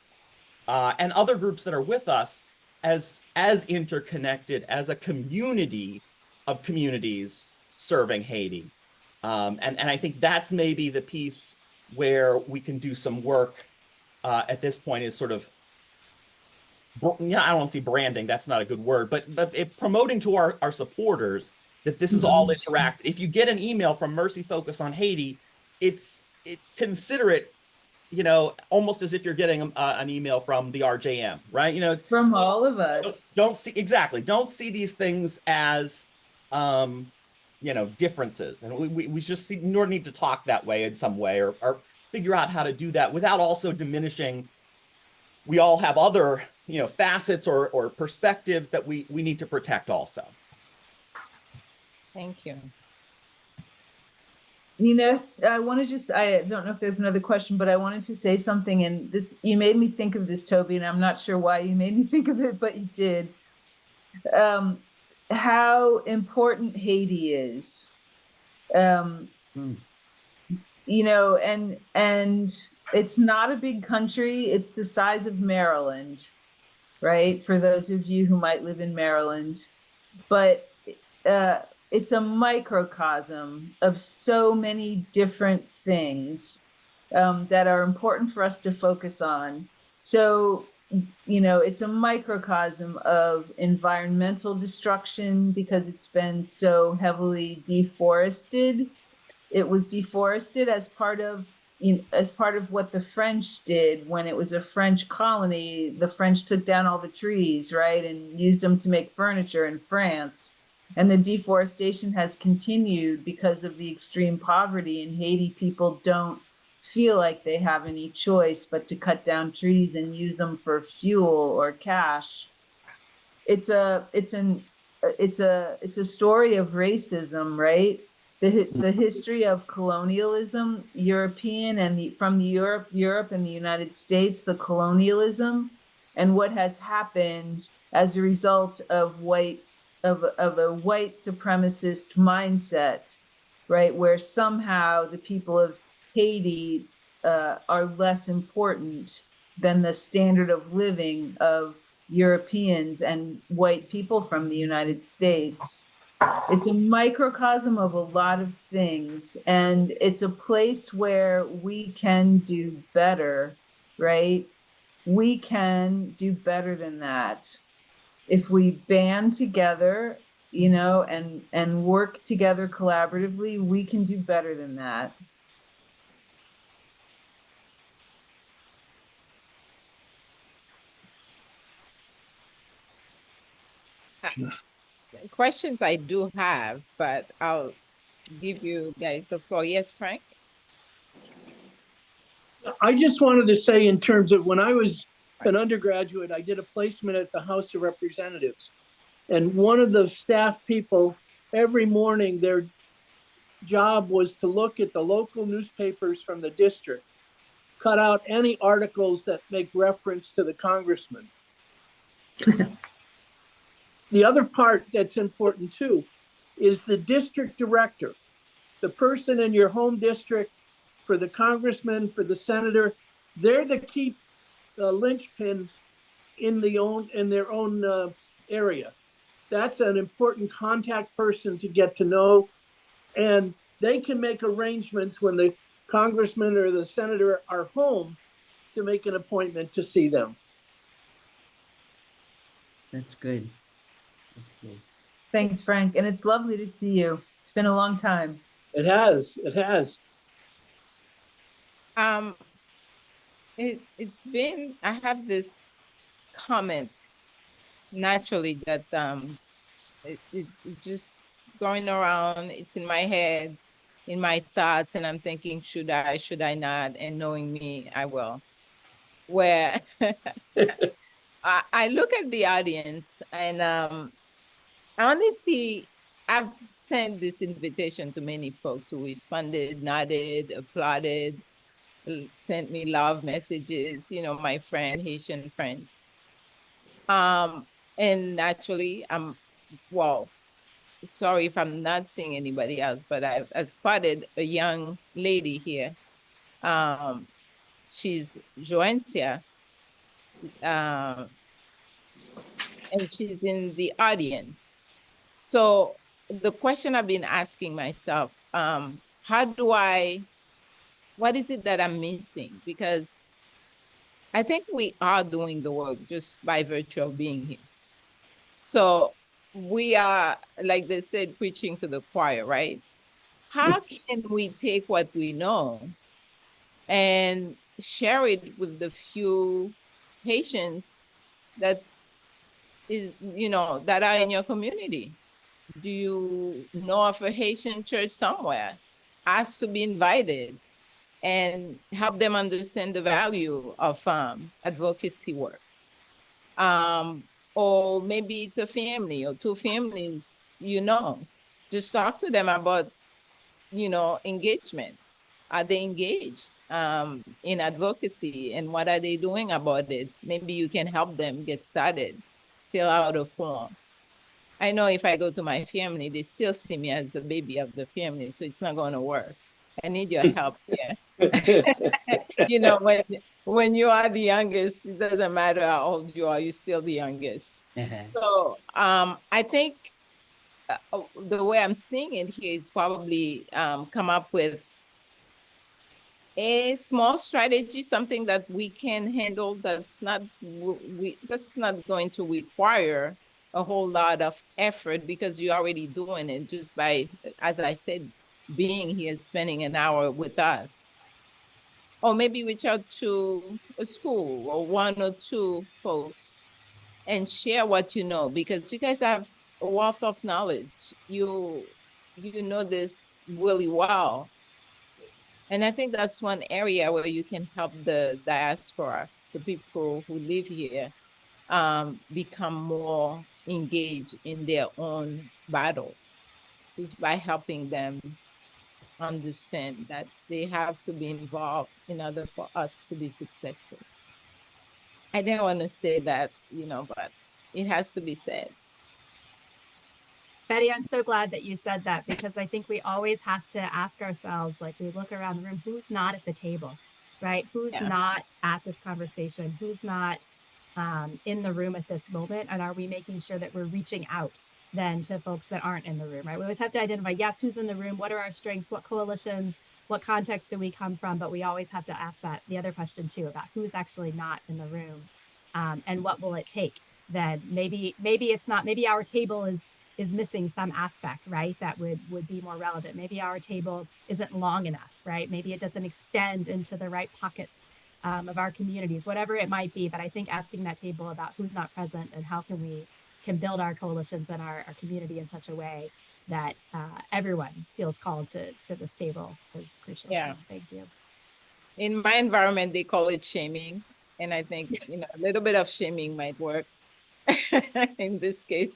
S8: and other groups that are with us as interconnected as a community of communities serving Haiti. And I think that's maybe the piece where we can do some work at this point, is sort of, yeah, I don't want to say branding, that's not a good word, but promoting to our supporters that this is all interactive. If you get an email from Mercy Focus on Haiti, consider it, you know, almost as if you're getting an email from the RJM, right? You know,
S2: From all of us.
S8: don't see these things as, you know, differences, and we just nor need to talk that way in some way, or figure out how to do that without also diminishing. We all have other, you know, facets or perspectives that we need to protect also.
S1: Thank you.
S2: Nina, I don't know if there's another question, but I wanted to say something, and this, you made me think of this, Toby, and I'm not sure why you made me think of it, but you did. How important Haiti is. You know, and it's not a big country. It's the size of Maryland, right? For those of you who might live in Maryland, but it's a microcosm of so many different things that are important for us to focus on. So, you know, it's a microcosm of environmental destruction because it's been so heavily deforested. It was deforested as part of, you know, as part of what the French did when it was a French colony. The French took down all the trees, right, and used them to make furniture in France. And the deforestation has continued because of the extreme poverty in Haiti. People don't feel like they have any choice but to cut down trees and use them for fuel or cash. It's a story of racism, right? The history of colonialism, European and from Europe and the United States, the colonialism, and what has happened as a result of a white supremacist mindset, right? Where somehow the people of Haiti are less important than the standard of living of Europeans and white people from the United States. It's a microcosm of a lot of things, and it's a place where we can do better, right? We can do better than that. If we band together, you know, and work together collaboratively, we can do better than that.
S1: Questions I do have, but I'll give you guys the floor. Yes, Frank?
S9: I just wanted to say, in terms of when I was an undergraduate, I did a placement at the House of Representatives. And one of the staff people, every morning, their job was to look at the local newspapers from the district, cut out any articles that make reference to the congressman. The other part that's important too is the district director, the person in your home district, for the congressman, for the senator. They're the key linchpin in their own area. That's an important contact person to get to know, and they can make arrangements when the congressman or the senator are home to make an appointment to see them.
S3: That's good. That's good.
S2: Thanks, Frank. And it's lovely to see you. It's been a long time.
S9: It has. It has.
S1: It's been, I have this comment naturally that it just going around, it's in my head, in my thoughts, and I'm thinking, should I not? And knowing me, I will. Where I look at the audience and I only see, I've sent this invitation to many folks who responded, nodded, applauded, sent me love messages, you know, my Haitian friends. And actually, well, sorry if I'm not seeing anybody else, but I spotted a young lady here. She's Joencia. and she's in the audience. So the question I've been asking myself, what is it that I'm missing? Because I think we are doing the work just by virtue of being here. So we are, like they said, preaching to the choir, right? How can we take what we know and share it with the few patients that that are in your community? Do you know of a Haitian church somewhere? Ask to be invited and help them understand the value of advocacy work. Or maybe it's a family or two families, just talk to them about, engagement. Are they engaged in advocacy, and what are they doing about it? Maybe you can help them get started, fill out a form. I know if I go to my family, they still see me as the baby of the family, so it's not going to work. I need your help here. When you are the youngest, it doesn't matter how old you are, you're still the youngest. So I think the way I'm seeing it here is probably come up with a small strategy, something that we can handle that's not going to require a whole lot of effort, because you're already doing it just by, as I said, being here, spending an hour with us. Or maybe reach out to a school or one or two folks and share what you know, because you guys have a wealth of knowledge. You know this really well. And I think that's one area where you can help the diaspora, the people who live here, become more engaged in their own battle, just by helping them understand that they have to be involved in order for us to be successful. I didn't want to say that, but it has to be said.
S4: Betty, I'm so glad that you said that, because I think we always have to ask ourselves, like we look around the room, who's not at the table, right? Who's not at this conversation? Who's not in the room at this moment? And are we making sure that we're reaching out then to folks that aren't in the room, right? We always have to identify, yes, who's in the room? What are our strengths? What coalitions? What context do we come from? But we always have to ask the other question too, about who's actually not in the room, and what will it take? Then maybe it's not, maybe our table is missing some aspect, right? That would be more relevant. Maybe our table isn't long enough, right? Maybe it doesn't extend into the right pockets of our communities, whatever it might be. But I think asking that table about who's not present and how we can build our coalitions and our community in such a way that everyone feels called to this table is crucial.
S1: Yeah.
S4: So thank you.
S1: In my environment, they call it shaming. And I think, a little bit of shaming might work in this case.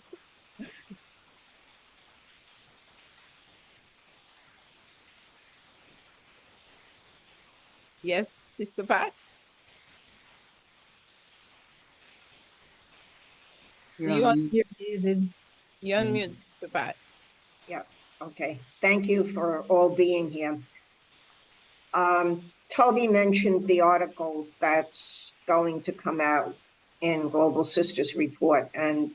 S1: Yes, Sister Pat? You're unmuted, Sister Pat.
S10: Yeah, okay. Thank you for all being here. Toby mentioned the article that's going to come out in Global Sisters Report, and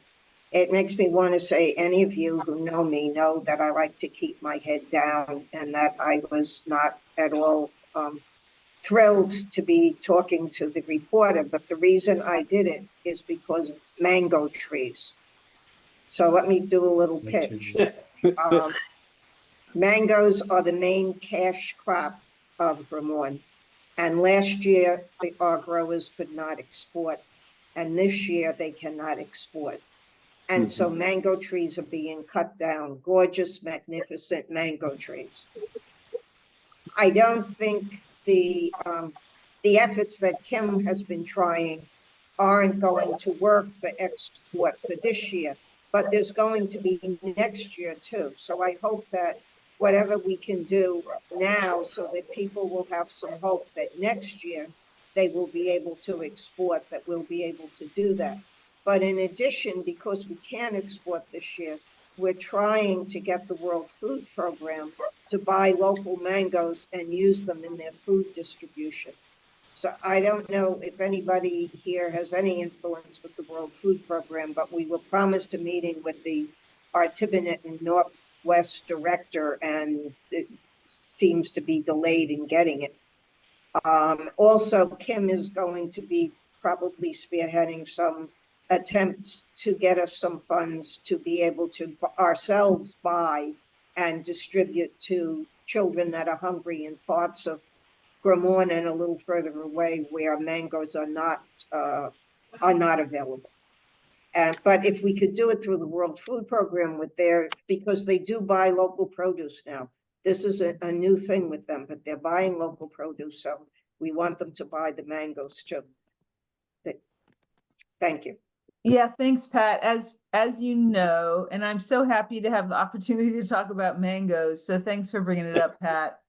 S10: it makes me want to say, any of you who know me know that I like to keep my head down, and that I was not at all thrilled to be talking to the reporter, but the reason I did it is because of mango trees. So let me do a little pitch. Mangoes are the main cash crop of Vermont. And last year, our growers could not export. And this year, they cannot export. And so mango trees are being cut down, gorgeous, magnificent mango trees. I don't think the efforts that Kim has been trying aren't going to work for export for this year, but there's going to be next year too. So I hope that whatever we can do now, so that people will have some hope that next year they will be able to export, that we'll be able to do that. But in addition, because we can't export this year, we're trying to get the World Food Program to buy local mangoes and use them in their food distribution. So I don't know if anybody here has any influence with the World Food Program, but we were promised a meeting with the Artibonite and Northwest director, and it seems to be delayed in getting it. Also, Kim is going to be probably spearheading some attempts to get us some funds to be able to ourselves buy and distribute to children that are hungry in parts of Gramorn and a little further away where mangoes are not available. But if we could do it through the World Food Program with because they do buy local produce now. This is a new thing with them, but they're buying local produce, so we want them to buy the mangoes too. Thank you.
S2: Yeah, thanks, Pat. As you know, and I'm so happy to have the opportunity to talk about mangoes. So thanks for bringing it up, Pat.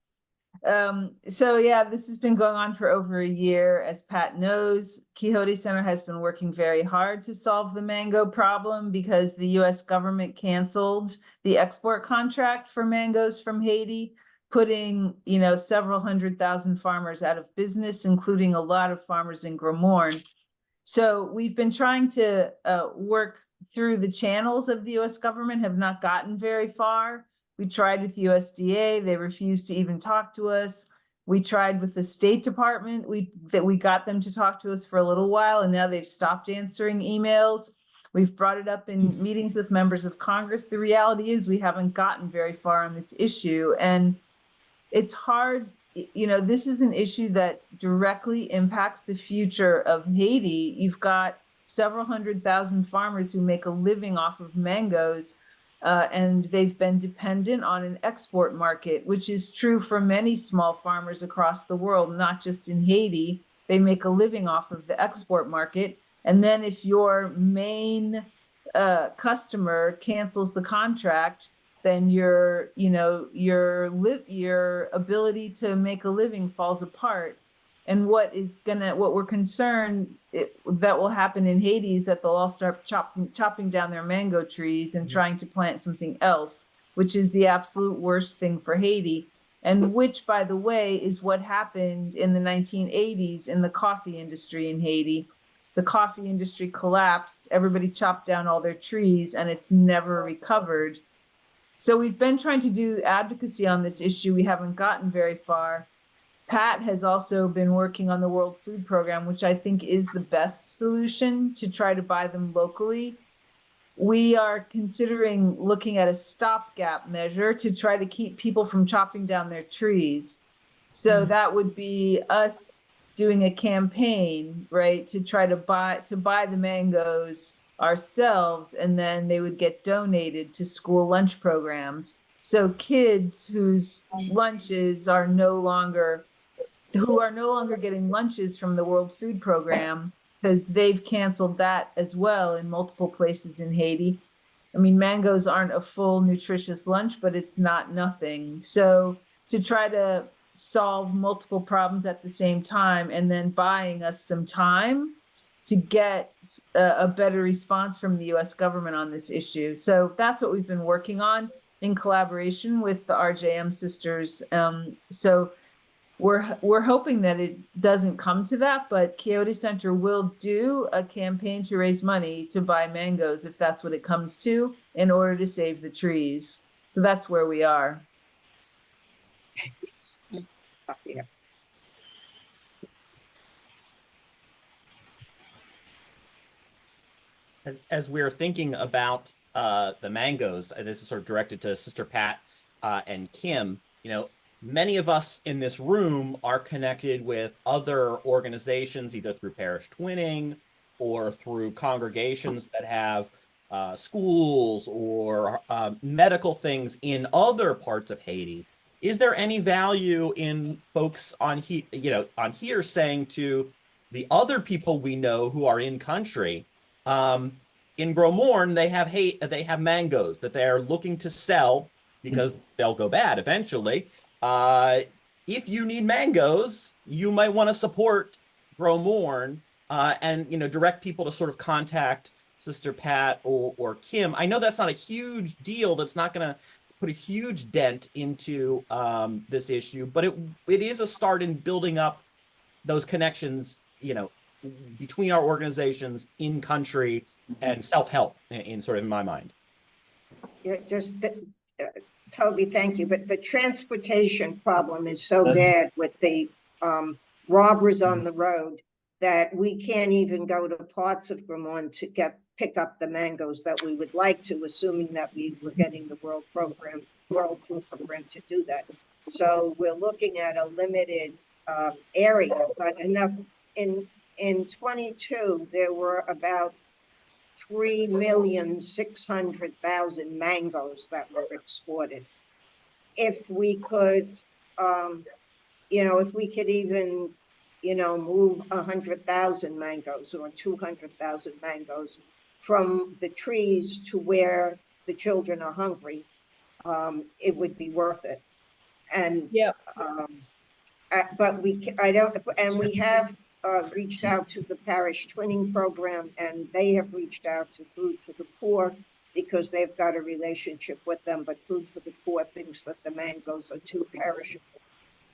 S2: So yeah, this has been going on for over a year. As Pat knows, Quixote Center has been working very hard to solve the mango problem because the US government canceled the export contract for mangoes from Haiti, putting, several 100,000 farmers out of business, including a lot of farmers in Gramorn. So we've been trying to work through the channels of the US government, have not gotten very far. We tried with USDA, they refused to even talk to us. We tried with the State Department, we got them to talk to us for a little while, and now they've stopped answering emails. We've brought it up in meetings with members of Congress. The reality is we haven't gotten very far on this issue, and it's hard. This is an issue that directly impacts the future of Haiti. You've got several 100,000 farmers who make a living off of mangoes, and they've been dependent on an export market, which is true for many small farmers across the world, not just in Haiti. They make a living off of the export market. And then if your main customer cancels the contract, then your ability to make a living falls apart. And what we're concerned that will happen in Haiti is that they'll all start chopping down their mango trees and trying to plant something else, which is the absolute worst thing for Haiti. And which, by the way, is what happened in the 1980s in the coffee industry in Haiti. The coffee industry collapsed, everybody chopped down all their trees, and it's never recovered. So we've been trying to do advocacy on this issue. We haven't gotten very far. Pat has also been working on the World Food Program, which I think is the best solution to try to buy them locally. We are considering looking at a stopgap measure to try to keep people from chopping down their trees. So that would be us doing a campaign, right, to try to buy the mangoes ourselves, and then they would get donated to school lunch programs. So kids whose lunches are no longer getting lunches from the World Food Program, because they've canceled that as well in multiple places in Haiti. I mean, mangoes aren't a full nutritious lunch, but it's not nothing. So to try to solve multiple problems at the same time, and then buying us some time to get a better response from the US government on this issue. So that's what we've been working on in collaboration with the RJM sisters. So we're hoping that it doesn't come to that, but Quixote Center will do a campaign to raise money to buy mangoes, if that's what it comes to, in order to save the trees. So that's where we are.
S10: Yeah.
S8: As we're thinking about the mangoes, and this is sort of directed to Sister Pat and Kim, many of us in this room are connected with other organizations, either through parish twinning or through congregations that have schools or medical things in other parts of Haiti. Is there any value in folks on here saying to the other people we know who are in country, in Gramorn, they have mangoes that they're looking to sell because they'll go bad eventually. If you need mangoes, you might want to support Gramorn and direct people to sort of contact Sister Pat or Kim. I know that's not a huge deal. That's not going to put a huge dent into this issue, but it is a start in building up those connections, between our organizations in country and self-help in sort of in my mind.
S10: Yeah, Toby, thank you. But the transportation problem is so bad with the robbers on the road that we can't even go to parts of Vermont to pick up the mangoes that we would like to, assuming that we were getting the World Food Program to do that. So we're looking at a limited area, but enough. In 22, there were about 3,600,000 mangoes that were exported. If we could, if we could even, move 100,000 mangoes or 200,000 mangoes from the trees to where the children are hungry, it would be worth it. And
S6: yeah,
S10: but we have reached out to the parish twinning program, and they have reached out to Food for the Poor because they've got a relationship with them, but Food for the Poor thinks that the mangoes are too perishable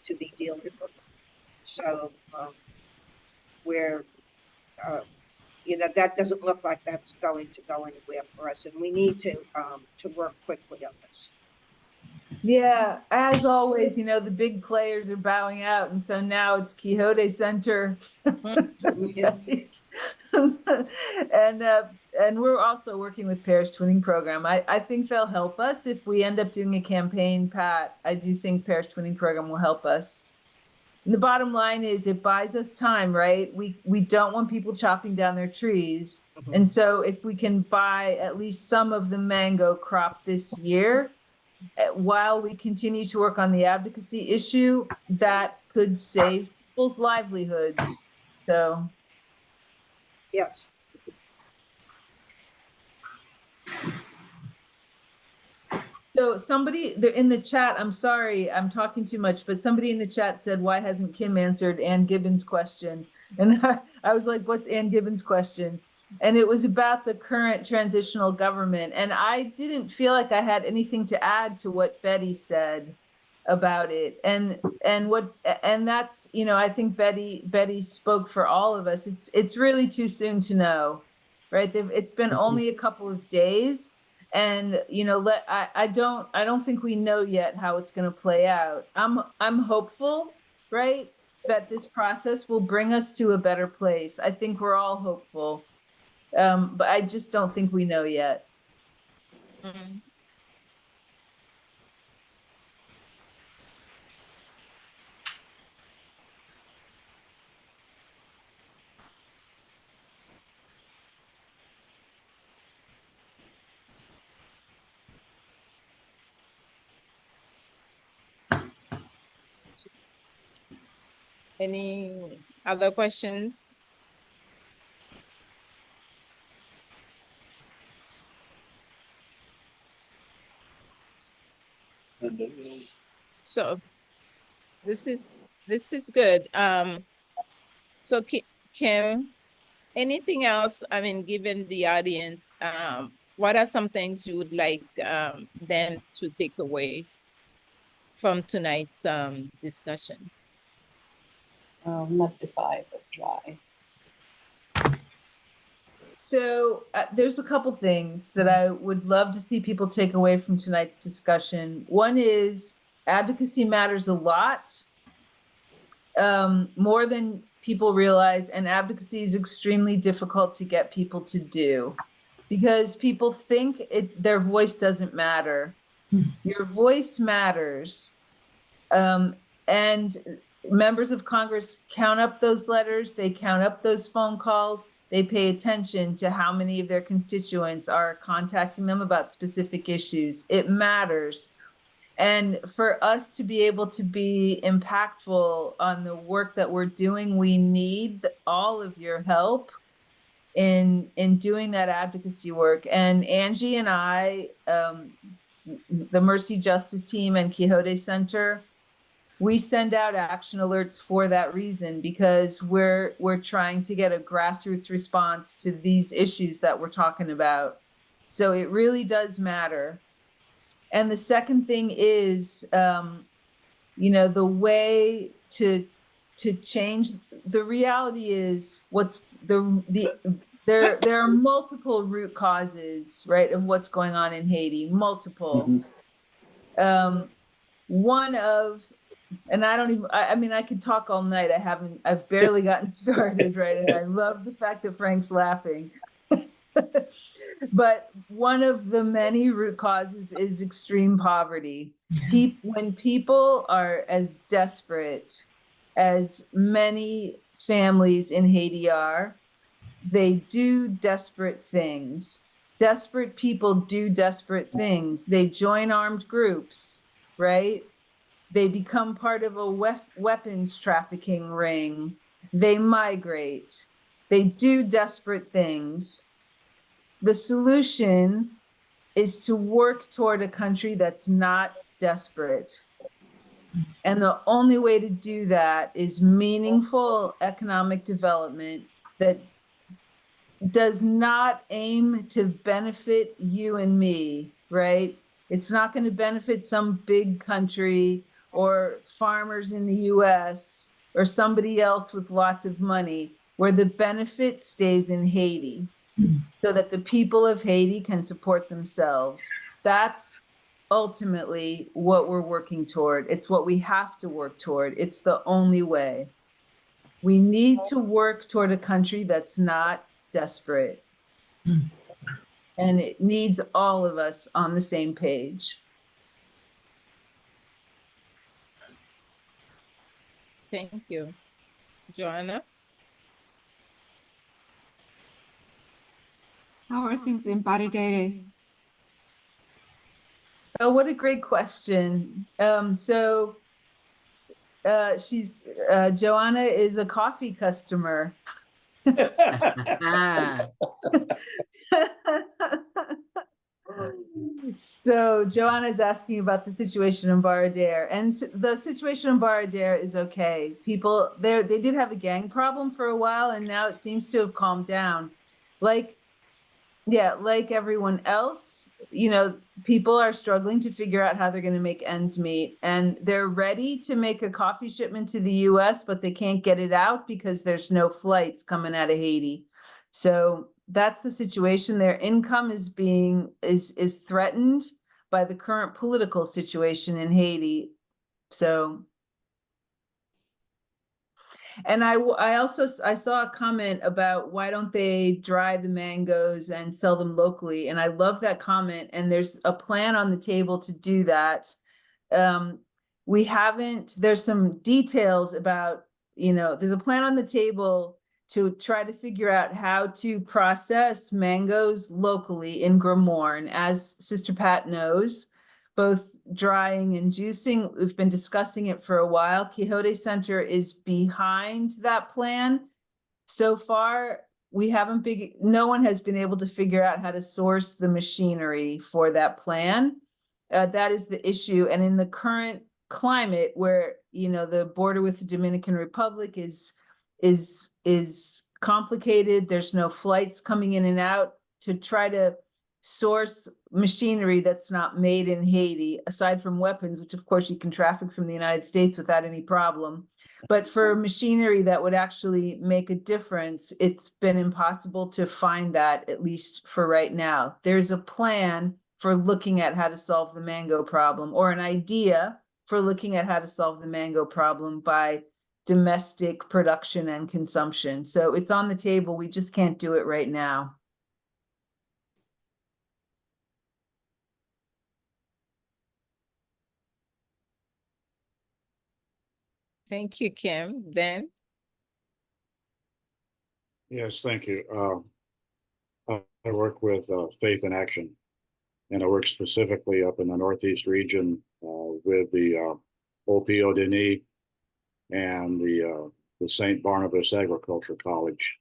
S10: to be dealing with. So that doesn't look like that's going to go anywhere for us, and we need to work quickly on this.
S2: Yeah, as always, the big players are bowing out, and so now it's Quixote Center. And we're also working with Parish Twinning Program. I think they'll help us if we end up doing a campaign, Pat. I do think Parish Twinning Program will help us. And the bottom line is it buys us time, right? We don't want people chopping down their trees. Mm-hmm. And so if we can buy at least some of the mango crop this year, while we continue to work on the advocacy issue, that could save people's livelihoods. So,
S10: yes.
S2: So somebody in the chat, I'm sorry, I'm talking too much, but somebody in the chat said, why hasn't Kim answered Ann Gibbons' question? And I was like, what's Ann Gibbons' question? And it was about the current transitional government. And I didn't feel like I had anything to add to what Betty said about it. And that's, I think Betty spoke for all of us. It's really too soon to know, right? It's been only a couple of days. And I don't think we know yet how it's going to play out. I'm hopeful, right, that this process will bring us to a better place. I think we're all hopeful, but I just don't think we know yet.
S1: Mm-hmm. Any other questions? So this is good. So Kim, anything else? I mean, given the audience, what are some things you would like them to take away from tonight's discussion?
S3: Not dry, but dry.
S2: So there's a couple things that I would love to see people take away from tonight's discussion. One is advocacy matters a lot, more than people realize, and advocacy is extremely difficult to get people to do because people think their voice doesn't matter. Your voice matters. And members of Congress count up those letters, they count up those phone calls, they pay attention to how many of their constituents are contacting them about specific issues. It matters. And for us to be able to be impactful on the work that we're doing, we need all of your help in doing that advocacy work. And Angie and I, the Mercy Justice Team and Quixote Center, we send out action alerts for that reason, because we're trying to get a grassroots response to these issues that we're talking about. So it really does matter. And the second thing is, the way to to change. The reality is there are multiple root causes, right, of what's going on in Haiti, multiple. One of, and I don't even, I mean, I could talk all night. I've barely gotten started, right? And I love the fact that Frank's laughing. But one of the many root causes is extreme poverty. When people are as desperate as many families in Haiti are, they do desperate things. Desperate people do desperate things. They join armed groups, right? They become part of a weapons trafficking ring. They migrate. They do desperate things. The solution is to work toward a country that's not desperate. And the only way to do that is meaningful economic development that does not aim to benefit you and me, right? It's not going to benefit some big country or farmers in the US or somebody else with lots of money, where the benefit stays in Haiti so that the people of Haiti can support themselves. That's ultimately what we're working toward. It's what we have to work toward. It's the only way. We need to work toward a country that's not desperate. And it needs all of us on the same page.
S1: Thank you. Joanna?
S11: How are things in Barbados?
S2: Oh, what a great question. Joanna is a coffee customer. So Joanna is asking about the situation in Barbados, and the situation in Barbados is okay. People there, they did have a gang problem for a while, and now it seems to have calmed down. Like everyone else, people are struggling to figure out how they're going to make ends meet, and they're ready to make a coffee shipment to the US, but they can't get it out because there's no flights coming out of Haiti. So that's the situation. Their income is threatened by the current political situation in Haiti. So, and I saw a comment about why don't they dry the mangoes and sell them locally, and I love that comment. And there's a plan on the table to do that. There's some details about, there's a plan on the table to try to figure out how to process mangoes locally in Gromorne. As Sister Pat knows, both drying and juicing, we've been discussing it for a while. Quixote Center is behind that plan. So far, no one has been able to figure out how to source the machinery for that plan. That is the issue. And in the current climate where, the border with the Dominican Republic is complicated, there's no flights coming in and out, to try to source machinery that's not made in Haiti, aside from weapons, which of course you can traffic from the United States without any problem. But for machinery that would actually make a difference, it's been impossible to find that, at least for right now. There's a plan for looking at how to solve the mango problem, or an idea for looking at how to solve the mango problem by domestic production and consumption. So it's on the table. We just can't do it right now.
S1: Thank you, Kim. Dan?
S12: Yes, thank you. I work with Faith in Action, and I work specifically up in the Northeast region with the OPO Denis and the St. Barnabas Agriculture College,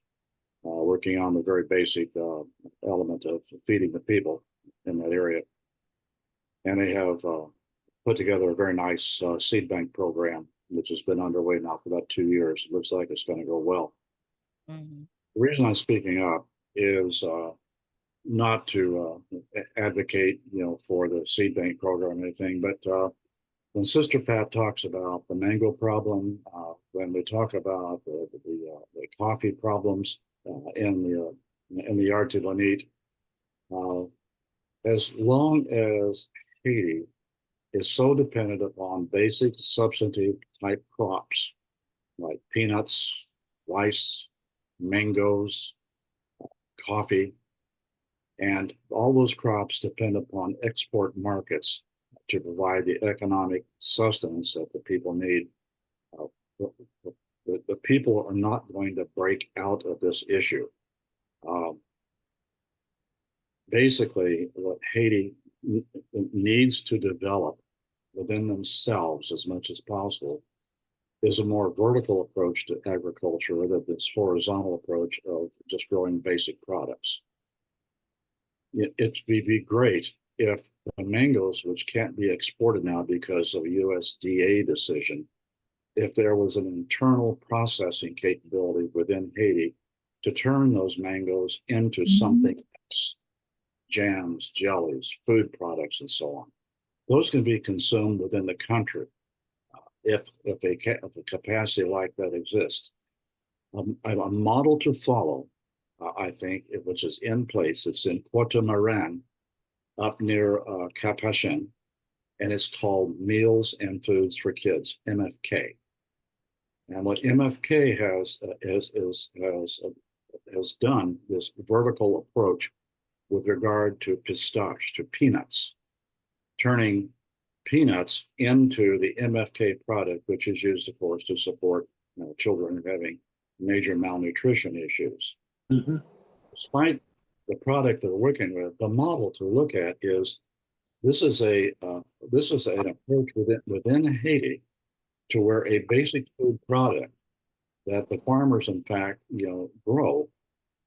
S12: working on the very basic element of feeding the people in that area. And they have put together a very nice seed bank program, which has been underway now for about 2 years. It looks like it's going to go well.
S1: Mm-hmm.
S12: The reason I'm speaking up is not to advocate, for the seed bank program or anything, but when Sister Pat talks about the mango problem, when we talk about the coffee problems in the Artibonite, as long as Haiti is so dependent upon basic substantive type crops like peanuts, rice, mangoes, coffee, and all those crops depend upon export markets to provide the economic sustenance that the people need. The people are not going to break out of this issue. Basically, what Haiti needs to develop within themselves as much as possible is a more vertical approach to agriculture rather than this horizontal approach of just growing basic products. It would be great if the mangoes, which can't be exported now because of a USDA decision, if there was an internal processing capability within Haiti to turn those mangoes into something else, jams, jellies, food products, and so on. Those can be consumed within the country if a capacity like that exists. A model to follow, I think, which is in place. It's in Puerto Maran, up near Cap-Haïtien, and it's called Meals and Foods for Kids, MFK. And what MFK has done this vertical approach with regard to pistache, to peanuts, turning peanuts into the MFK product, which is used, of course, to support children having major malnutrition issues.
S7: Mm-hmm.
S12: Despite the product they're working with, the model to look at is this is an approach within Haiti to where a basic food product that the farmers, in fact, grow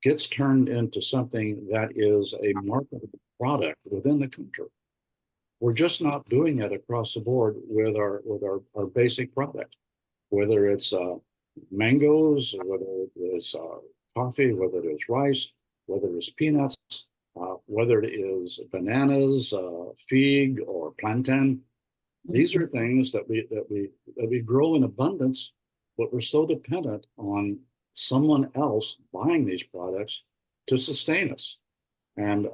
S12: gets turned into something that is a marketable product within the country. We're just not doing it across the board with our basic product, whether it's mangoes, whether it's coffee, whether it's rice, whether it's peanuts, whether it is bananas, fig, or plantain. These are things that we grow in abundance, but we're so dependent on someone else buying these products to sustain us. And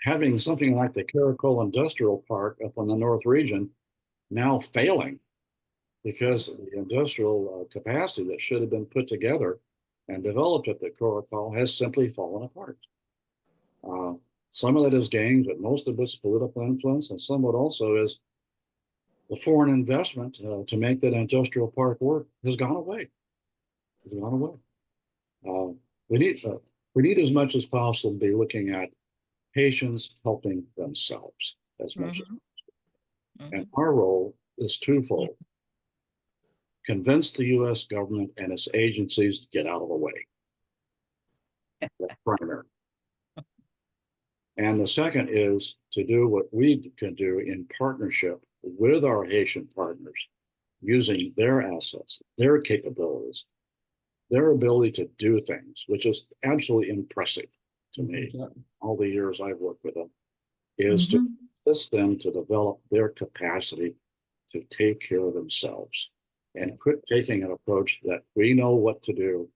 S12: having something like the Caracol Industrial Park up in the North region now failing because the industrial capacity that should have been put together and developed at the Caracol has simply fallen apart. Some of it is gained, but most of it's political influence, and some of it also is the foreign investment to make that industrial park work has gone away. It's gone away. We need as much as possible to be looking at Haitians helping themselves as much as possible. And our role is twofold. Convince the U.S. government and its agencies to get out of the way. That's primary. And the second is to do what we can do in partnership with our Haitian partners, using their assets, their capabilities, their ability to do things, which is absolutely impressive to me. All the years I've worked with them, is to assist them to develop their capacity to take care of themselves and quit taking an approach that we know what to do,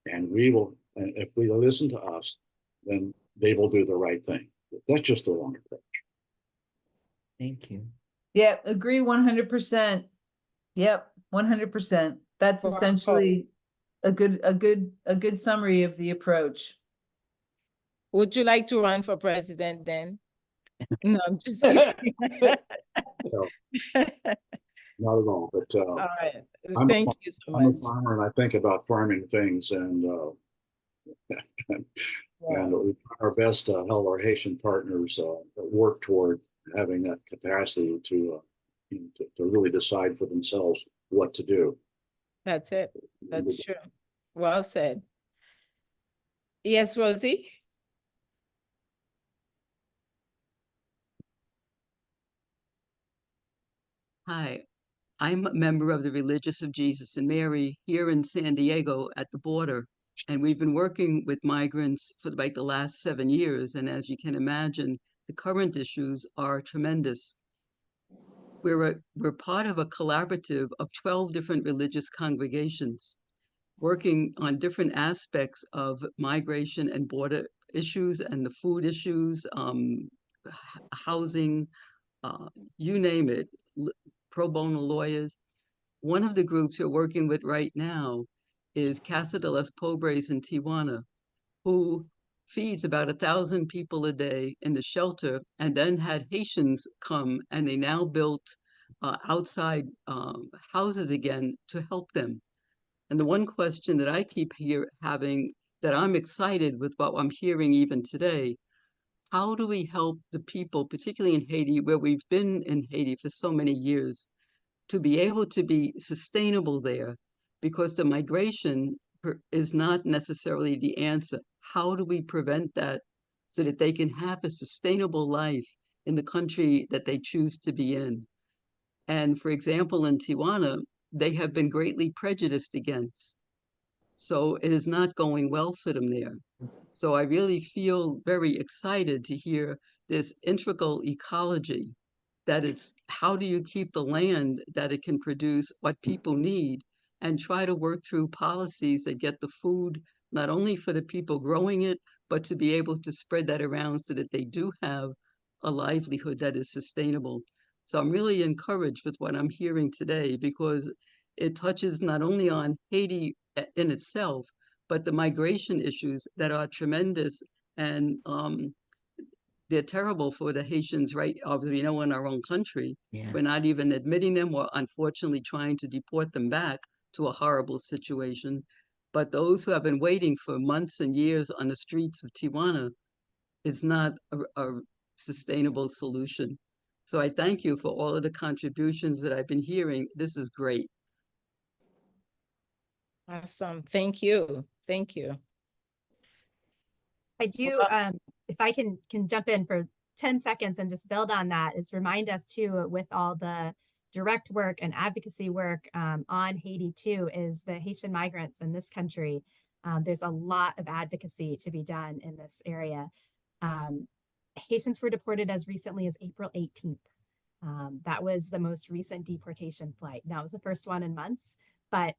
S12: and and if we listen to us, then they will do the right thing. That's just the wrong approach.
S3: Thank you.
S2: Yeah, agree 100%. Yep, 100%. That's essentially a good summary of the approach.
S1: Would you like to run for president then? No, I'm just kidding.
S12: No, not at all. But
S1: all right.
S12: Thank
S1: you so
S12: I'm a
S1: much.
S12: farmer, and I think about farming things, and and we try our best to help our Haitian partners work toward having that capacity to really decide for themselves what to do.
S1: That's it. That's true. Well said. Yes, Rosie?
S13: Hi, I'm a member of the Religious of Jesus and Mary here in San Diego at the border. And we've been working with migrants for like the last 7 years. And as you can imagine, the current issues are tremendous. we're part of a collaborative of 12 different religious congregations working on different aspects of migration and border issues and the food issues, housing, you name it, pro bono lawyers. One of the groups we're working with right now is Casa de los Pobres in Tijuana, who feeds about 1,000 people a day in the shelter, and then had Haitians come, and they now built outside houses again to help them. And the one question that I keep having, that I'm excited with what I'm hearing even today, how do we help the people, particularly in Haiti, where we've been in Haiti for so many years, to be able to be sustainable there? Because the migration is not necessarily the answer. How do we prevent that so that they can have a sustainable life in the country that they choose to be in? And for example, in Tijuana, they have been greatly prejudiced against. So it is not going well for them there. So I really feel very excited to hear this integral ecology, that it's how do you keep the land that it can produce what people need, and try to work through policies that get the food not only for the people growing it, but to be able to spread that around so that they do have a livelihood that is sustainable. So I'm really encouraged with what I'm hearing today, because it touches not only on Haiti in itself, but the migration issues that are tremendous, and they're terrible for the Haitians, right? Obviously, you know, in our own country, we're not even admitting them, or unfortunately trying to deport them back to a horrible situation. But those who have been waiting for months and years on the streets of Tijuana is not a sustainable solution. So I thank you for all of the contributions that I've been hearing. This is great.
S1: Awesome. Thank you. Thank you.
S4: I do, if I can jump in for 10 seconds and just build on that, is remind us too, with all the direct work and advocacy work on Haiti too, is the Haitian migrants in this country. There's a lot of advocacy to be done in this area. Haitians were deported as recently as April 18th. That was the most recent deportation flight. That was the first one in months, but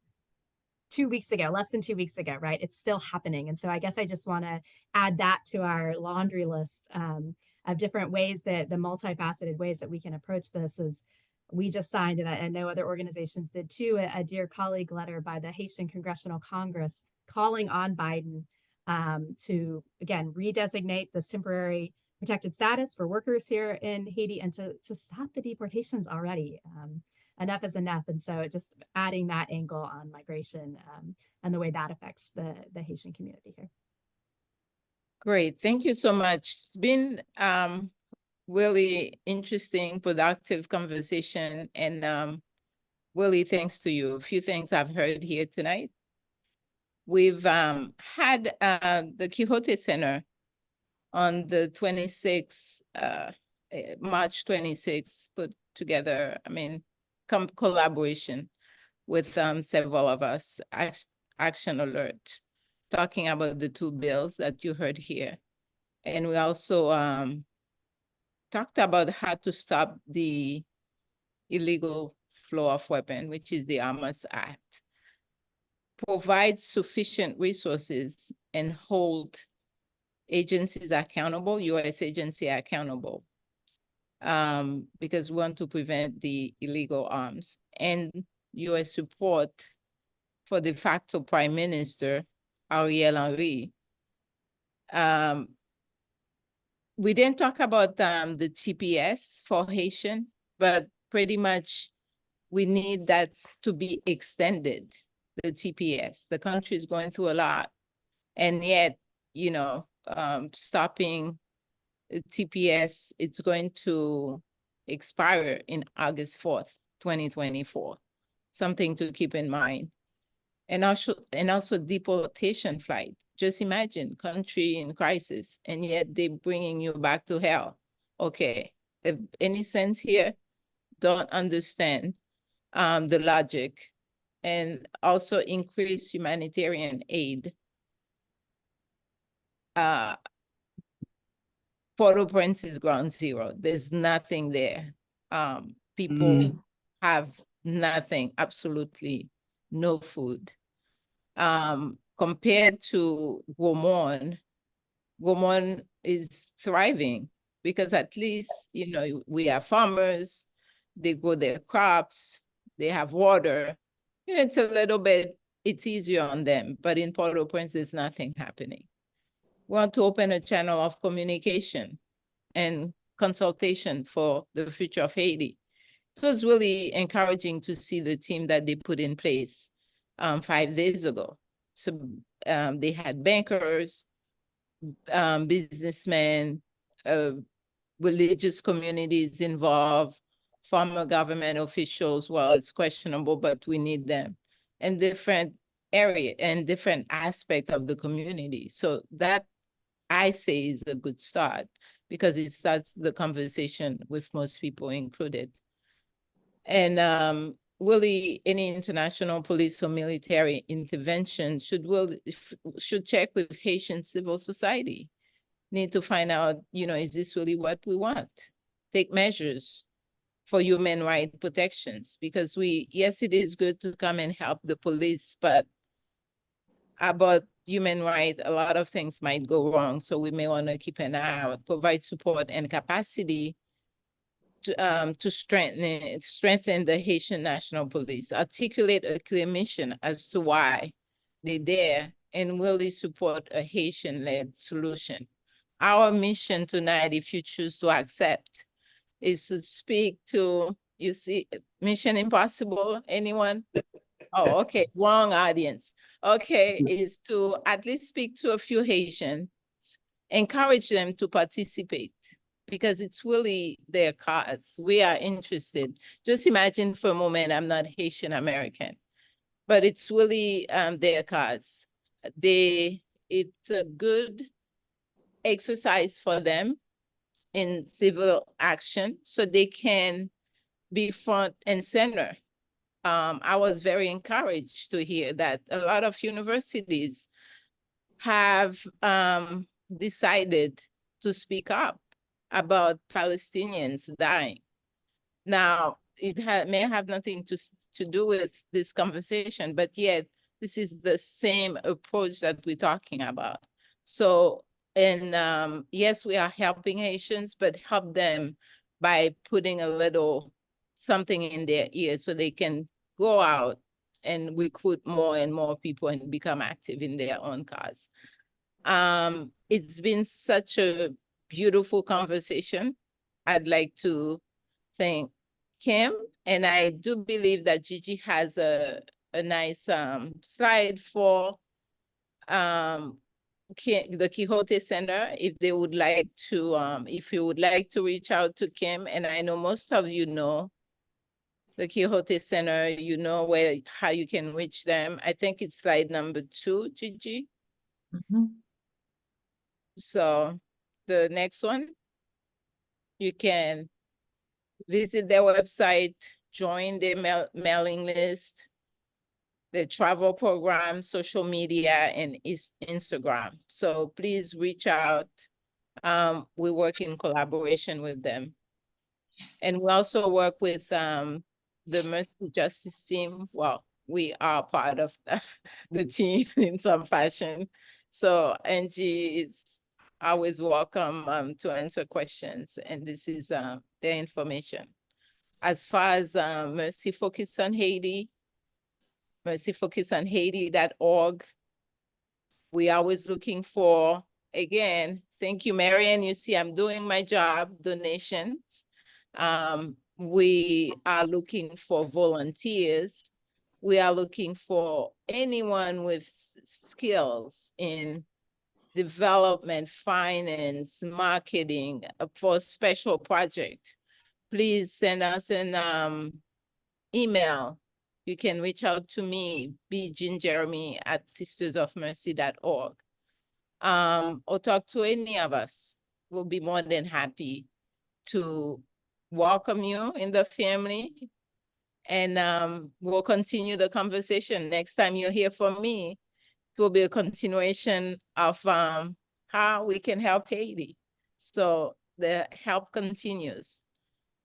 S4: 2 weeks ago, less than 2 weeks ago, right? It's still happening. And so I guess I just want to add that to our laundry list of different ways, that the multifaceted ways that we can approach this. Is we just signed, and I know other organizations did too, a Dear Colleague letter by the Haitian Congressional Congress calling on Biden to, again, redesignate this temporary protected status for workers here in Haiti, and to stop the deportations already. Enough is enough. And so just adding that angle on migration and the way that affects the Haitian community here.
S1: Great. Thank you so much. It's been really interesting, productive conversation, and really thanks to you. A few things I've heard here tonight. We've had the Quixote Center on the 26th, March 26th, put together, collaboration with several of us, Action Alert, talking about the two bills that you heard here. And we also talked about how to stop the illegal flow of weapons, which is the Arms Act, provide sufficient resources and hold agencies accountable, U.S. agency accountable, because we want to prevent the illegal arms, and U.S. support for de facto Prime Minister Ariel Henry. We didn't talk about the TPS for Haitian, but pretty much we need that to be extended, the TPS. The country is going through a lot, and yet, you know, stopping TPS, it's going to expire in August 4th, 2024. Something to keep in mind. And also deportation flight. Just imagine, country in crisis, and yet they're bringing you back to hell. Okay, if any sense here? Don't understand the logic. And also increase humanitarian aid. Port-au-Prince is ground zero. There's nothing there. People have nothing, absolutely no food. Compared to Gaumont is thriving because at least, you know, we are farmers, they grow their crops, they have water. You know, it's a little bit, it's easier on them, but in Port-au-Prince, there's nothing happening. We want to open a channel of communication and consultation for the future of Haiti. So it's really encouraging to see the team that they put in place 5 days ago. So they had bankers, businessmen, religious communities involved, former government officials. Well, it's questionable, but we need them, and different area and different aspect of the community. So that, I say, is a good start because it starts the conversation with most people included. And really, any international police or military intervention should check with Haitian civil society. Need to find out, you know, is this really what we want? Take measures for human rights protections, because yes, it is good to come and help the police, but about human rights, a lot of things might go wrong. So we may want to keep an eye out, provide support and capacity to strengthen the Haitian National Police, articulate a clear mission as to why they're there, and really support a Haitian-led solution. Our mission tonight, if you choose to accept, is to speak to, you see, Mission Impossible, anyone? Oh, okay, wrong audience. Okay, is to at least speak to a few Haitians, encourage them to participate, because it's really their cause. We are interested. Just imagine for a moment, I'm not Haitian American, but it's really their cause. It's a good exercise for them in civil action so they can be front and center. I was very encouraged to hear that a lot of universities have decided to speak up about Palestinians dying. Now, it may have nothing to do with this conversation, but yet this is the same approach that we're talking about. So, and yes, we are helping Haitians, but help them by putting a little something in their ears so they can go out and recruit more and more people and become active in their own cause. It's been such a beautiful conversation. I'd like to thank Kim, and I do believe that Gigi has a nice slide for the Quixote Center, if they would like to, if you would like to reach out to Kim, and I know most of you know the Quixote Center, you know how you can reach them. I think it's slide number 2, Gigi. So the next one, you can visit their website, join their mailing list, the travel program, social media, and Instagram. So please reach out. We work in collaboration with them. And we also work with the Mercy Justice team. Well, we are part of the team in some fashion. So Angie is always welcome to answer questions. And this is their information. As far as Mercy Focus on Haiti, mercyfocusonhaiti.org. We always looking for, again, thank you, Marianne. You see, I'm doing my job, donations. We are looking for volunteers. We are looking for anyone with skills in development, finance, marketing, for special project. Please send us an email. You can reach out to me, Jean-Jeremie at sistersofmercy.org. Or talk to any of us. We'll be more than happy to welcome you in the family. And we'll continue the conversation. Next time you hear from me, it will be a continuation of how we can help Haiti. So the help continues.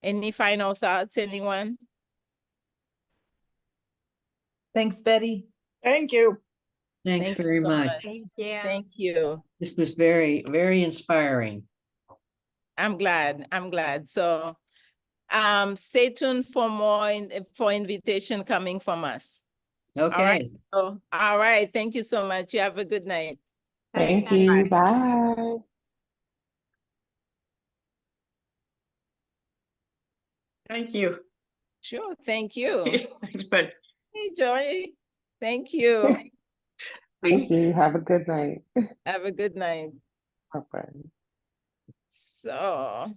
S1: Any final thoughts, anyone?
S2: Thanks, Betty.
S5: Thank you.
S3: Thanks
S1: Thank you
S3: very
S1: so
S3: much.
S1: much.
S4: Thank you.
S1: Thank you.
S3: This was very, very inspiring.
S1: I'm glad. I'm glad. So stay tuned for more for invitation coming from us.
S3: Okay.
S1: So, all right. Thank you so much. You have a good night.
S11: Thank you. Bye.
S3: Thank you.
S1: Sure. Thank you.
S3: Thanks, but
S1: Hey, Joy. Thank you.
S11: Thank you. Have a good night.
S1: Have a good night.
S11: Bye-bye.
S1: So.